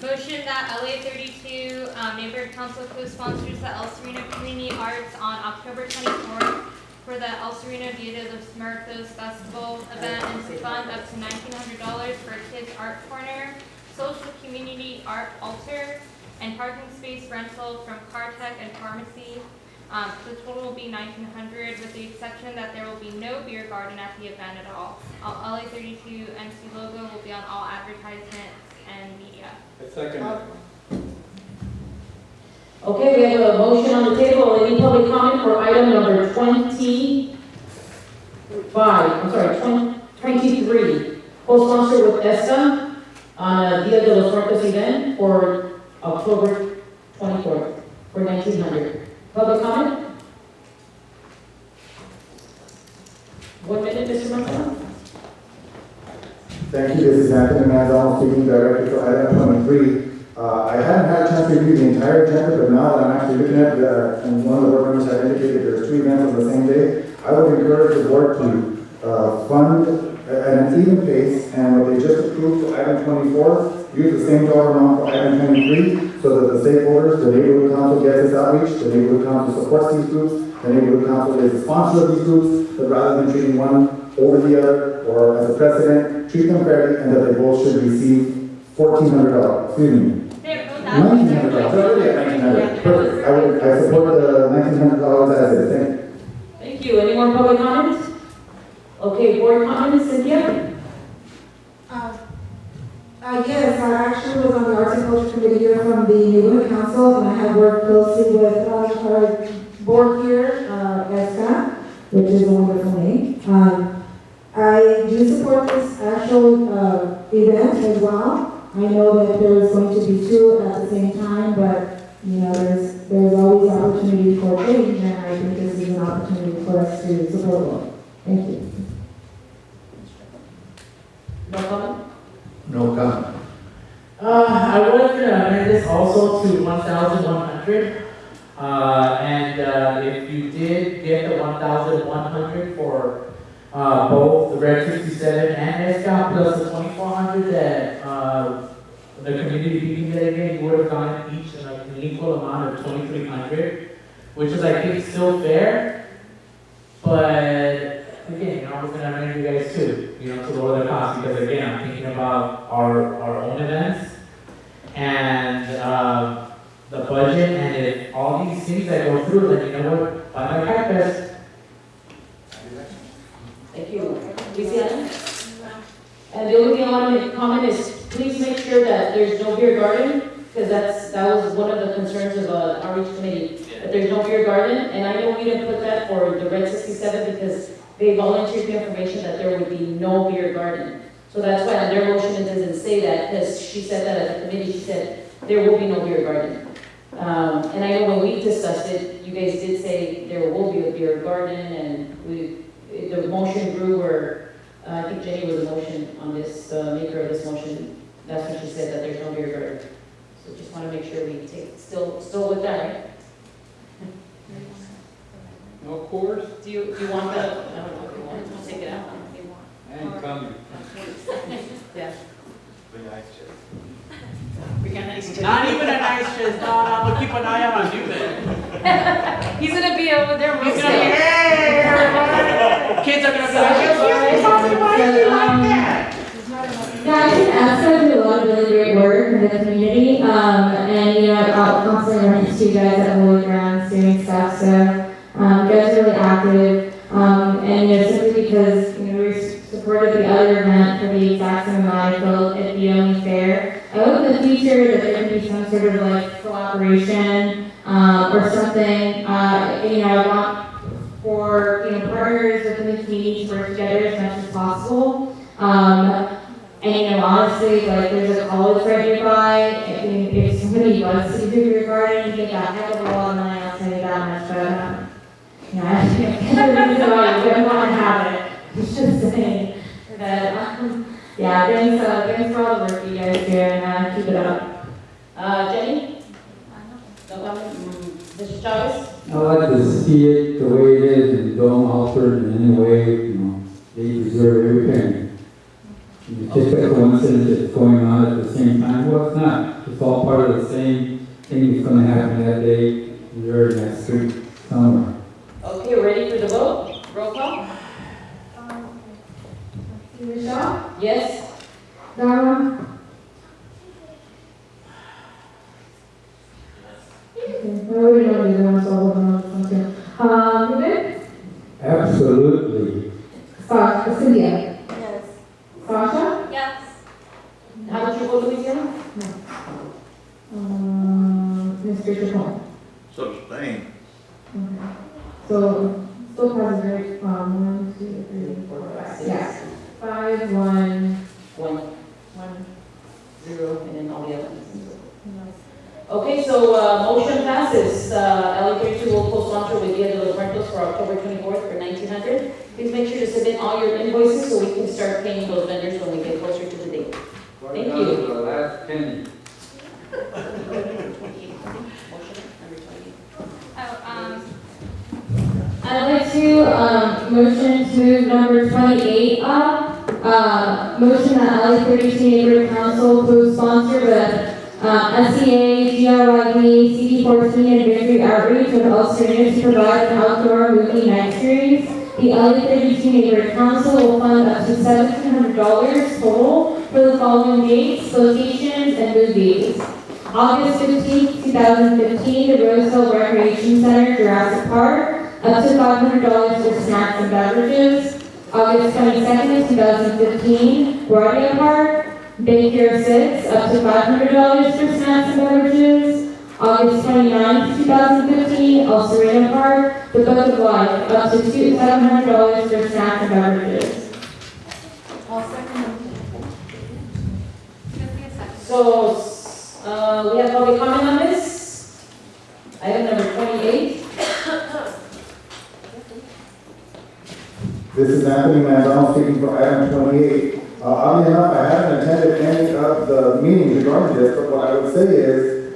Motion that LA 32 Neighborhood Council co-sponsors the El Sereno Community Arts on October 24th for the El Sereno Dia de los Muertos Festival event and to fund up to $1,900 for a kids art corner, social community art altar, and parking space rental from Car Tech and Pharmacy. The total will be $1,900 with the exception that there will be no beer garden at the event at all. LA 32 MC logo will be on all advertisements and media. I second it. Okay, we have a motion on the table. Any public comment for item number 23? Co-sponsor with ESTA on Dia de los Muertos event for October 24th for 1,900. Public comment? 1 minute, Mr. Marcelo. Thank you, this is Anthony Manzano, speaking director for item 23. I hadn't had a chance to review the entire agenda, but now that I'm actually looking at it, and one of the board members had indicated there's 2 events on the same day, I would encourage the board to fund at an even pace, and what they just approved for item 24, use the same dollar amount for item 23, so that the stakeholders, the neighborhood council gets its outreach, the neighborhood council supports these groups, the neighborhood council is a sponsor of these groups, but rather than treating one over the other, or as a precedent, treat them fairly, and that they both should receive $1,400, excuse me. $1,900, already at $1,900, perfect, I support the $1,900 as is, thank you. Thank you. Any more public comments? Okay, board comments, Cynthia? Yes, I actually was on the Arts and Culture Committee here from the Neighborhood Council, and I have worked closely with our board here, ESCA, which is a wonderful name. I do support this actual event as well. I know that there's going to be 2 at the same time, but you know, there's always opportunity for change, and I think this is an opportunity for us to support both. Thank you. No comment? No comment. I would like to amend this also to 1,100. And if you did get the 1,100 for both the Red 67 and ESCA plus the 2,400 that the community meeting that again, you would have gotten each an equal amount of 2,300, which is I think still fair. But again, you know, I'm gonna amend you guys too, you know, to lower the cost because again, I'm thinking about our own events and the budget, and if all these things that go through, then you know what, buy my Kite Fest. Thank that there's no beer garden, because that was one of the concerns of outreach committee, that there's no beer garden, and I know we didn't put that for the Red 67 because they volunteered the information that there would be no beer garden. So that's why on their motion it doesn't say that, because she said that at the committee, she said there will be no beer garden. And I know when we discussed it, you guys did say there will be a beer garden, and the motion grew where, I think Jenny was the motion on this, maker of this motion. That's when she said that there's no beer garden. So just want to make sure we take, still with that, right? No course? Do you want that? I don't know if you want to take it out. I ain't coming. Yeah. We got nice chest. Not even a nice chest, no, I'm gonna keep an eye on you then. He's gonna be over there. He's gonna be, hey, everybody. Kids are gonna be like, excuse me, mommy, why do you like that? Yeah, I think ASCO do a lot of really great work in the community, and you know, I'll constantly run into you guys at Holy Grounds doing stuff, so you guys are really active, and you know, simply because you know we supported the other event for the exact same amount, I feel it'd be only fair. I hope in the future that there can be some sort of like collaboration or something. You know, I want for you know partners within the community to work together as much as possible. And you know, honestly, like there's a college right nearby. If somebody wants to do your garden, you get that heck of a lot of money. I'll tell you that much. But you know, I think the reason why you don't want to have it. It's just saying that. Yeah, thanks for all the work you guys do, and keep it up. Jenny? No comment? Mr. Chavez? I like to see it the way it is and don't alter it in any way, you know, they deserve every penny. It's just a coincidence it's going on at the same time. Well, it's not. It's all part of the same thing that's going to happen that day, there in that street somewhere. Okay, ready for the vote? Roll call? Michelle? Yes? Dara? Okay, well, we don't need one, so I'll hold on to something. Ruben? Absolutely. Cynthia? Yes. Sasha? Yes. How did you vote, Louisiana? Mr. Chacon? Sustain. Okay. So, still passes very, 1, 2, 3, 4, 5, yeah. 5, 1, 1, 0, and then all the other ones. Okay, so motion passes. LA 32 will co-sponsor with Dia de los Muertos for October 24th for 1900. Please make sure to submit all your invoices so we can start paying those vendors when we get closer to the date. Thank you. The last penny. I'd like to motion to move number 28 up. Motion that LA 32 Neighborhood Council co-sponsor with SEA, GRYD, CD14, and Victory Outreach with El Sereno to provide an outdoor movie night series. The LA 32 Neighborhood Council will fund up to $1,700 total for the following dates, locations, and movies. August 15, 2015, the Roseville Recreation Center, Jurassic Park, up to $500 for snacks and beverages. August 22nd, 2015, Guardia Park, Baycare 6, up to $500 for snacks and beverages. August 29th, 2015, El Sereno Park, the Book of Life, up to $700 for snacks and beverages. I'll second. So, we have public comment on this. Item number 28. This is Anthony Mandel speaking for item 28. Oddly enough, I haven't attended any of the meetings regarding this, but what I would say is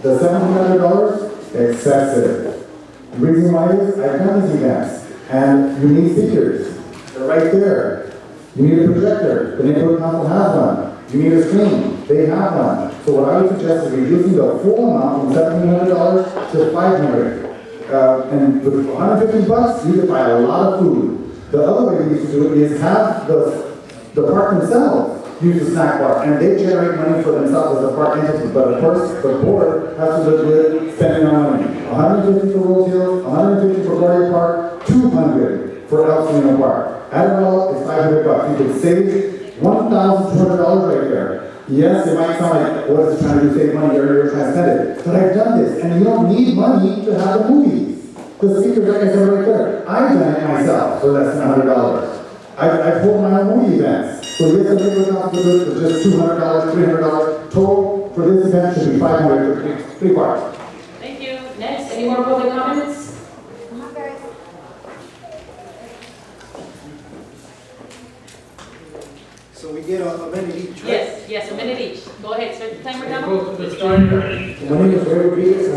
the $700 excessive. The reason why is I've done these events, and you need speakers. They're right there. You need a projector. The neighborhood council has one. You need a screen. They have one. So what I would suggest is reducing the full amount from $1,700 to $500. And with $150, you could buy a lot of food. The other way we used to do it is have the park themselves use the snack bar, and they generate money for themselves as a park entity. But of course, the board has to look good spending our money. $150 for Rose Hills, $150 for Guardia Park, $200 for El Sereno Park. Add it all up, it's $500. You could save $1,200 right there. Yes, it might sound like, what is it trying to do, save money, you're trying to spend it. But I've done this, and you don't need money to have the movies. The speakers, like I said right there, I've done it myself for less than $100. I've pulled my own movie events. So yes, the neighborhood council do it for just $200, $300. Total for this event should be $500 for three parts. Thank you. Next, any more public comments? Come on, guys. So we get a minute each, right? Yes, a minute each. Go ahead, start the timer now. My name is Ray Rodriguez. I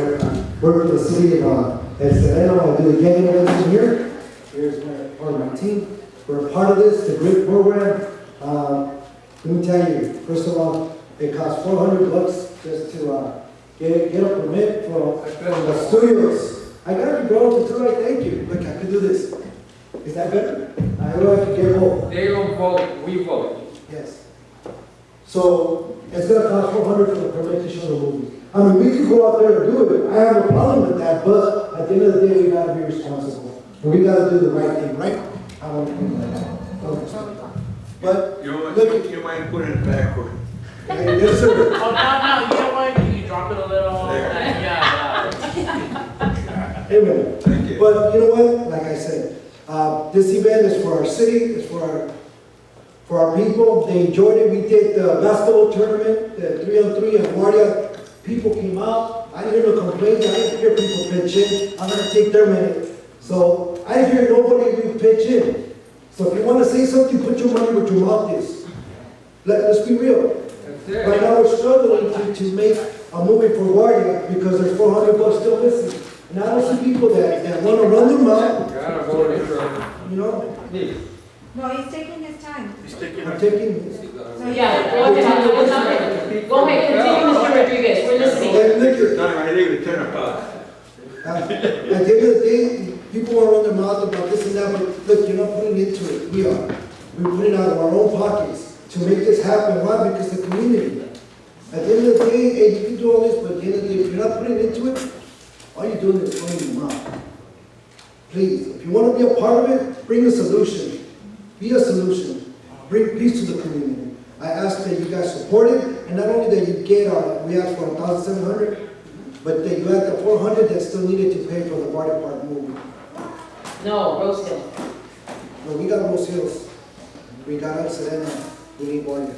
work with the city of El Sereno. I do the gang events here. Here's part of my team. We're a part of this, the GRID program. Let me tell you, first of all, it costs $400 just to get a permit from the studios. I got to go to too, thank you. Look, I could do this. Is that better? I know I could get both. They don't vote, we vote. Yes. So it's going to cost $400 for the permit to show the movie. I mean, we could go out there and do it. I have no problem with that, but at the end of the day, we got to be responsible. And we got to do the right thing, right? I don't think like that. But look, You might put it backward. yes, sir. Oh, no, you know what? Can you drop it a little? There. Yeah. Amen. Thank you. But you know what? Like I said, this event is for our city, it's for our people. They enjoyed it. We did the basketball tournament, the 3-on-3 and Guardia. People came out. I didn't hear no complaints. I didn't hear people pitch in. I'm gonna take their minute. So I didn't hear nobody really pitch in. So if you want to say something, put your money where your mouth is. Let's be real. Right now we're struggling to make a movie for Guardia because there's $400 still missing. And I don't see people that want to run their mouth. You know? No, he's taking his time. I'm taking. Yeah, go ahead, continue, Mr. Rodriguez, we're listening. And look, I leave at 10 o'clock. at the end of the day, people want to run their mouth about this and that, but look, you're not putting into it. We are. We're putting out of our own pockets to make this happen. Why? Because the community. At the end of the day, hey, you can do all this, but at the end of the day, if you're not putting into it, all you're doing is running your mouth. Please, if you want to be a part of it, bring a solution. Be a solution. Bring peace to the community. I ask that you guys support it, and not only that you get we asked for $1,700, but that you add the $400 that still needed to pay for the Guardia Park movie. No, Rose Hill. No, we got Rose Hills. We got El Sereno. We need Guardia.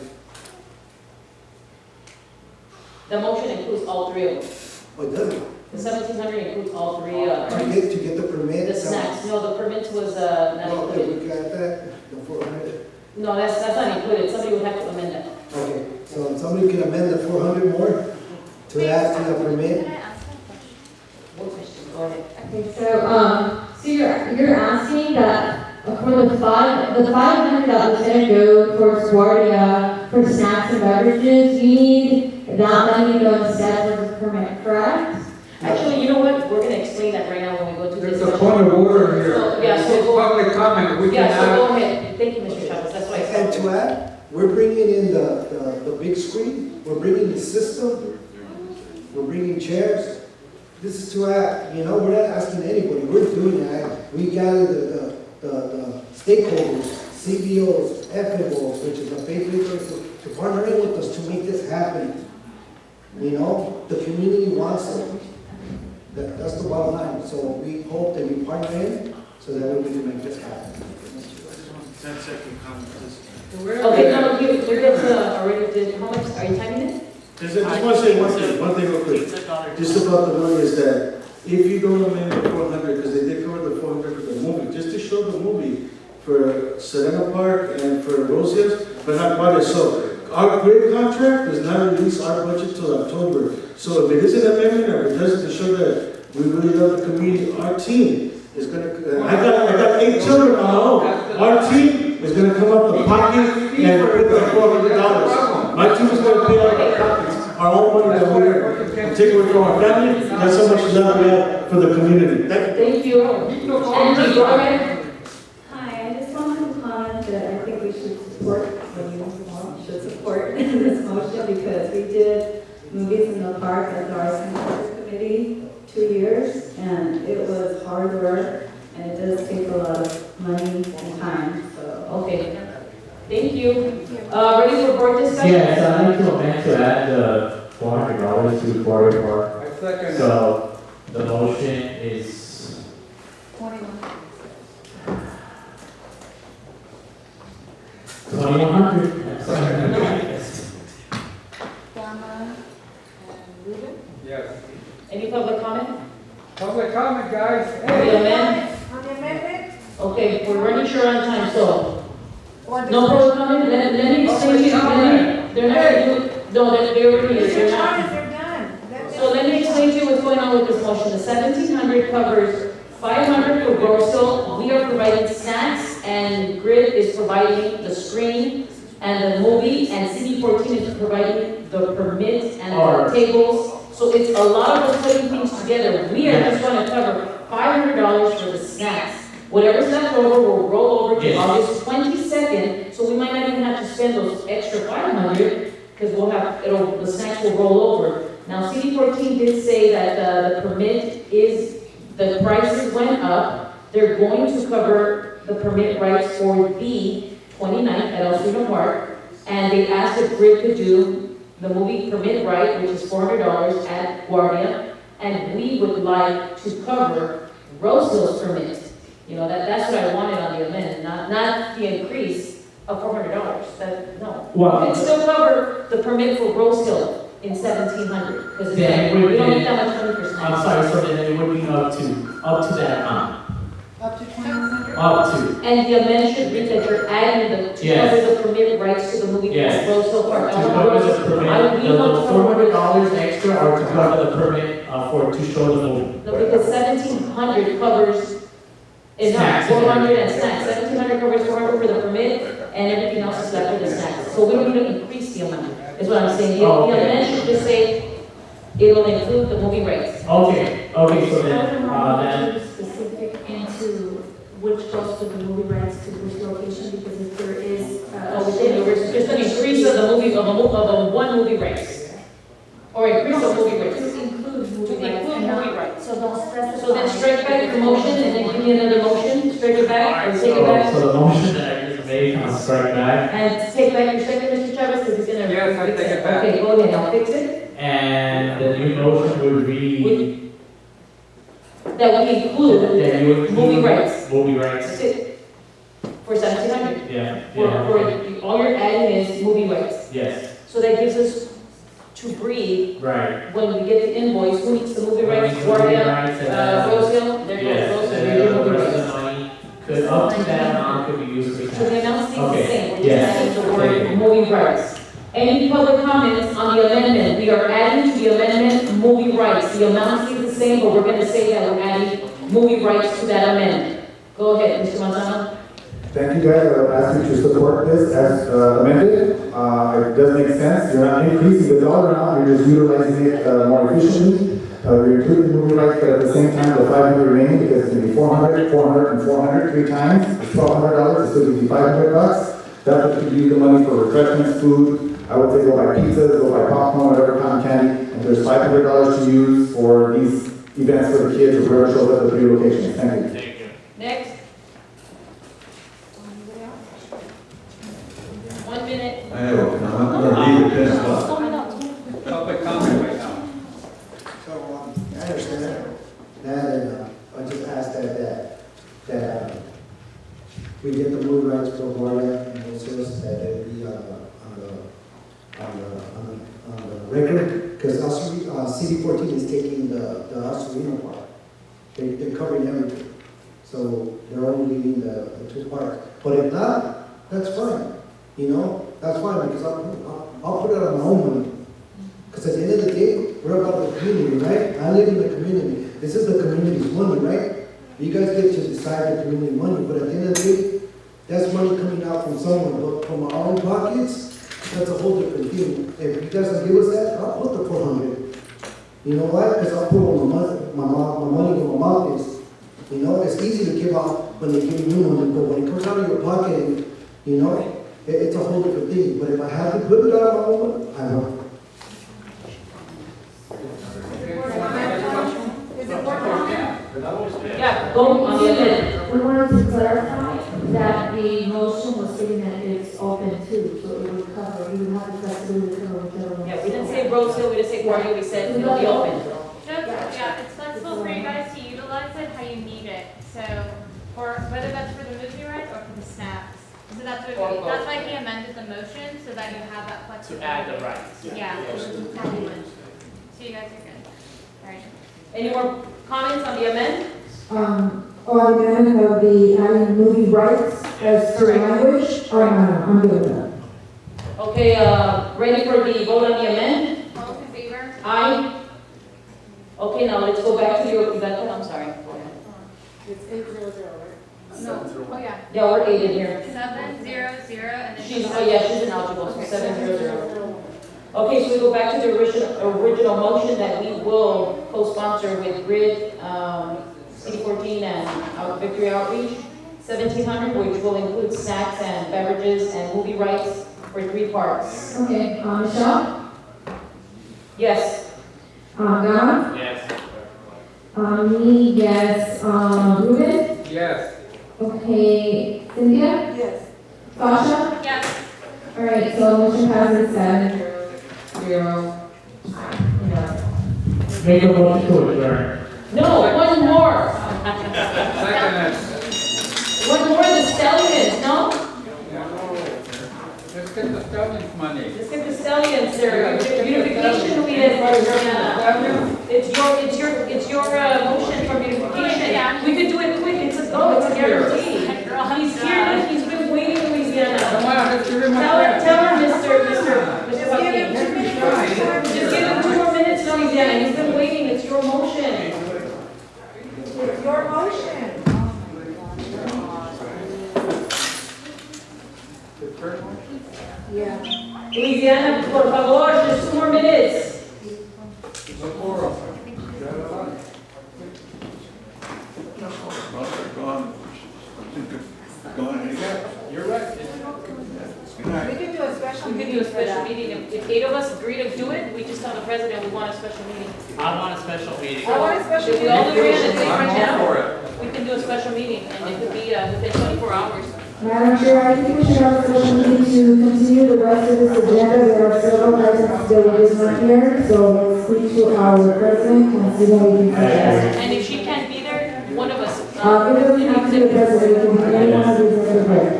The motion includes all three of them. Oh, it doesn't. The 1,700 includes all three, To get the permit. the snacks. No, the permit was, not No, included. we got that, the 400. No, that's not included, somebody would have to amend that. Okay, so somebody can amend the 400 more to add to the permit. One question, go ahead. Okay, so you're asking that for the 500 that was gonna go towards Guardia for snacks and beverages, you need that money to go instead of the permit, correct? Actually, you know what, we're gonna explain that right now when we go to this. There's a point of order here. So, yeah, so This is go- public comment, we Yeah, so cannot. go ahead, thank you, Mr. Chavez, that's why I And said. to add, we're bringing in the big screen, we're bringing the system, we're bringing chairs. This is to add, you know, we're not asking anybody, we're doing it. We gather the stakeholders, CBOs, FNOs, which is the faith leaders, to partner in with us to make this happen. You know, the community wants it. That's the bottom line. So we hope that we partner in so that we can make this happen. 10-second comment, please. Okay, no, you're gonna already did, how much, are you timing it? I just want to say one thing real quick. Just about the money is that if you don't amend the 400, because they did cover the 400 for the movie, just to show the movie for Serena Park and for Rose Hills, but not quite as so. Our grid contract does not release our budget till October. So if it is an amendment or it doesn't, to show that we really love the community, our team is gonna, I got 8 children on my own. Our team is gonna come up the pocket and put the $400. My team is gonna pay out of our pockets, our own money that we're taking away from our family. That's how much love we have for the community. Thank you. Angie, go ahead. Hi, I just wanted to comment that I think we should support, should support this motion because we did movies in the park as our Center Committee 2 years, and it was hard work, and it does take a lot of money and time, so. Okay, thank you. Ready for board support discussion? Yes, I'd like to amend to add the $400 to Quarry Park. I second it. So the motion is 2,100. Donna and Ruben? Yes. Any public comment? Public comment, guys. The amendment? On the amendment? Okay, we're running short on time, so. Or No public comment, let me explain to you, they're not gonna do, no, they already, they're not. They're done. So let me explain to you what's going on with this motion. The 1,700 covers 500 for Grosso. We are providing snacks and Grid is providing the screen and the movie, and CD14 is providing the permit and the tables. So it's a lot of us putting things together. We are just going to cover $500 for the snacks. Whatever's left over will roll over to August 22nd, so we might not even have to spend those extra 500 because we'll have, the snacks will roll over. Now, CD14 did say that the permit is, the prices went up. They're going to cover the permit rights for the 29th at El Sereno Park, and they asked if Grid could do the movie permit right, which is $400 at Guardia, and we would like to cover Rose Hill's permit. You know, that's what I wanted on the amendment, not the increase of $400. No. Well, We can still cover the permit for Rose Hill in 1,700, because we don't need that much money for snacks. I'm sorry, so then it would be up to that amount. Up to 2,100? Up to. And the amendment should read that you're adding to cover the permit rights to the movie Yes. Rose Hill Park. To cover the permit, the $400 extra or to cover the permit to show the movie. No, because 1,700 covers, it's not Snacks. 400 and snacks. 1,700 covers 400 for the permit, and everything else is left for the snacks. So we don't need to increase the amount, is what I'm saying. The amendment should just say it'll include the movie rights. Okay, so then, Specific into which goes to the movie rights to which location, because if there is, There's just an increase of the movie, of a one movie rights. Or increase of movie rights. to include movie To rights. include and not- movie rights. So don't specify. So then strike back the motion and then give me another motion, strike it back, or take it back. so the motion that I just made, I'll strike back. And take back your second, Mr. Chavez, because he's gonna. Yes, I fix take it back. Okay, go ahead, I'll fix it. And the new motion would read. That we include That you would movie include rights. Movie rights. That's it. For 1,700. Yeah, All you're adding is movie rights. yes, So that gives us to breathe right. when we get the invoice, who needs the movie rights? Movie Guardia, rights and then- Rose Hill, there Yes, goes Rose and Hill, then movie the rest rights. of the money could, up to that amount could be used for So the snacks. amount stays the Okay, same, we're just yes. adding the word movie rights. Any public comments on the amendment? We are adding to the amendment movie rights. The amount stays the same, but we're gonna say that we're adding movie rights to that amendment. Go ahead, Mr. Manzano. Thank you guys, I would ask you to support this as amended. It does make sense, you're not increasing the dollar amount, you're just utilizing it more efficiently. You're including movie rights, but at the same time, the 500 remain, because it's gonna be 400, 400, and 400 three times. It's $1,200, it's still gonna be $500. That would use the money for refreshments, food. I would say go buy pizzas, go buy popcorn, whatever, cotton candy. And there's $500 to use for these events for the kids or whoever shows up at the three locations. Thank you. Thank you. Next. 1 minute. I have a comment, I'm gonna leave it 10 o'clock. Public comment right now. So, I understand that, and I just asked that we get the movie rights for Guardia and those shows, that it be on the record, because CD14 is taking the El Sereno part. They're covering everything, so they're only leaving the two parts. But if not, that's fine, you know, that's fine, because I'll put it on my own money. Because at the end of the day, we're about the community, right? I live in the community. This is the community's money, right? You guys get to decide the community money, but at the end of the day, that's money coming out from someone, but from our own pockets, that's a whole different thing. If you guys can give us that, I'll put the 400. You know why? Because I'll put where my money where my mouth is. You know, it's easy to give out when they give you money, but when it comes out of your pocket, you know, it's a whole different thing. But if I have to put it out of my own money, I will. Yeah, go on the amendment. We wanted to clarify that the motion was stating that it's open too, so it would cover, you would have the flexibility to cover whichever one. Yeah, we didn't say Rose Hill, we didn't say Guardia, we said it'll be open. Yeah, it's flexible for you guys to utilize it how you need it. So, for, whether that's for the movie rights or for the snacks. So that's what, that's why he amended the motion, so that you have that flexibility. To add the rights. Yeah. So you guys are good. All right. Any more comments on the amend? On the amendment of the adding movie rights as to language, or no, I'm good with that. Okay, ready for the vote on the amend? All in favor? Aye. Okay, now let's go back to your, I'm sorry. It's 800, right? No, oh yeah. Yeah, we're 8 in here. 700 and then. She's, oh yeah, she's ineligible, so 700. Okay, so we go back to the original motion that we will co-sponsor with GRID, C14 and Victory Outreach, 1,700, which will include snacks and beverages and movie rights for 3 parks. Okay, Michelle? Yes. Gama? Yes. Me, yes. Ruben? Yes. Okay, Cynthia? Yes. Sasha? Yes. All right, so motion passes 7-0. Make a motion to adjourn. No, one more. Second. One more, the stallions, no? Let's get the stallions money. Let's get the stallions, sir. Beautification, we had, it's your motion for beautification. We could do it quick, it's a go, it's a guarantee. He's here, he's been waiting in Louisiana. Come on, let's give him a Tell her, Mr. Bucky. Just give him 2 more minutes in Louisiana, he's been waiting, it's your motion. It's your motion. Yeah. Louisiana, por favor, just 2 more minutes. You're right. We could do a special We could meeting do a for special that. meeting. If 8 of us agree to do it, we just tell the president we want a special meeting. I want a special meeting. I want a special If we all meeting. agree on a date right I'm all for now, it. we can do a special meeting, and it could be within 24 hours. Madam Chair, I think we should have a special meeting to continue the rest of this agenda. There are several items that we did not hear, so let's speak to our president and see what we can suggest. And if she can't be there, one of us. It doesn't have to be the president, it can be anyone who is in the board.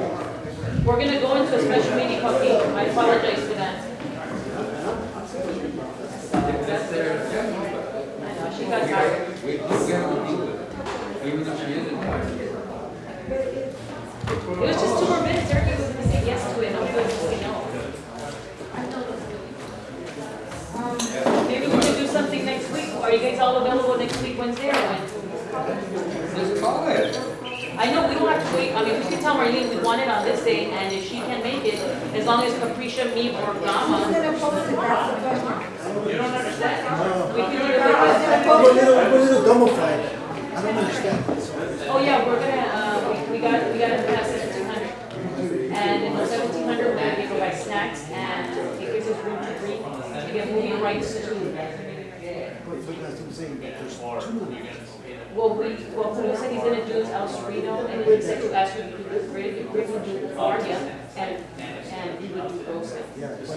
We're gonna go into a special meeting, Pucky. I apologize for that. That's their agenda. I know, she got tired. We get to do it. Even if she isn't tired. It was just 2 more minutes, everybody was gonna say yes to it, I'm going to say no. Maybe we can do something next week. Are you guys all available next week, Wednesday or when? Just call it. I know, we don't have to wait, I mean, we can tell Marlene we want it on this day, and if she can make it, as long as Capricia, me, or Who's Gama. gonna post it, that's the question. You don't understand? We can do it I'm with a little dumbified. I don't understand. Oh, yeah, we're gonna, we gotta pass 1,700. And in the 1,700, we're gonna give away snacks, and it gives us room to breathe, to get movie rights to. Well, what he said he's gonna do is El Sereno, and he said to ask you to do the grid would do Guardia, and we would do Rose Hill. Yeah, but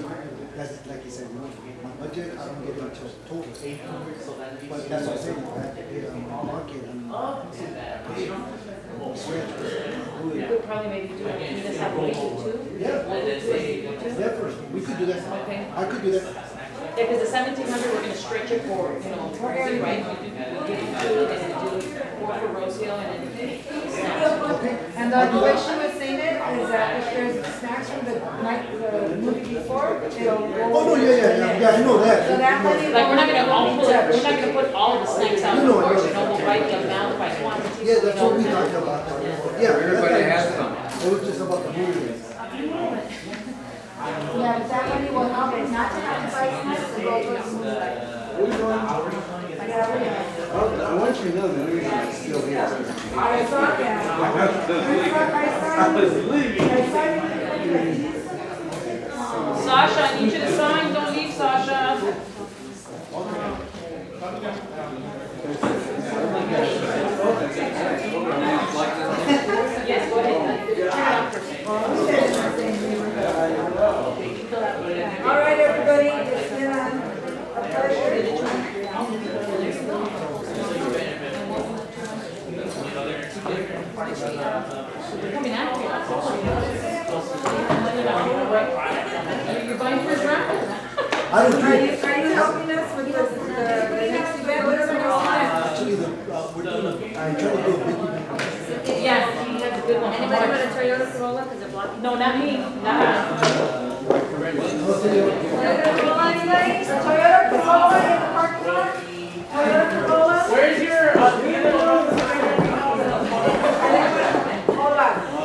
that's like you said, my budget, I don't get into total. But that's what I'm saying, I have to pay on market and. We could probably maybe do it, can you guys have a week or 2? Yeah, first, we could do that. Okay. I could do that. Yeah, because the 1,700, we're gonna stretch it for, right? We'll give you 2, and then do 4 for Rose Hill, and then snacks. And the way she was saying it is that if there's snacks from the night, the movie before, it'll go. Oh, no, yeah, I know that. So that money. Like, we're not gonna all won't put, touch. we're not gonna put all of the snacks out, of course, we'll write the amount by quantity. Yeah, so we that's what we know. talked about. Yeah. Everybody has some. It was just about the movie. Yeah, but that money will help us not to have to buy snacks and go towards the movie. I want you to know the reason I'm still here. I saw that. I was leaving. Sasha, I need you to sign, don't leave, Sasha. Yes, go ahead. I agree. Are you helping us with the next event? What is our next event? Actually, I try to do a big event. Yes, he has a good one. Anybody want a Toyota Corolla, because they're blocking? No, not me, not me. Toyota Corolla, anybody? A Toyota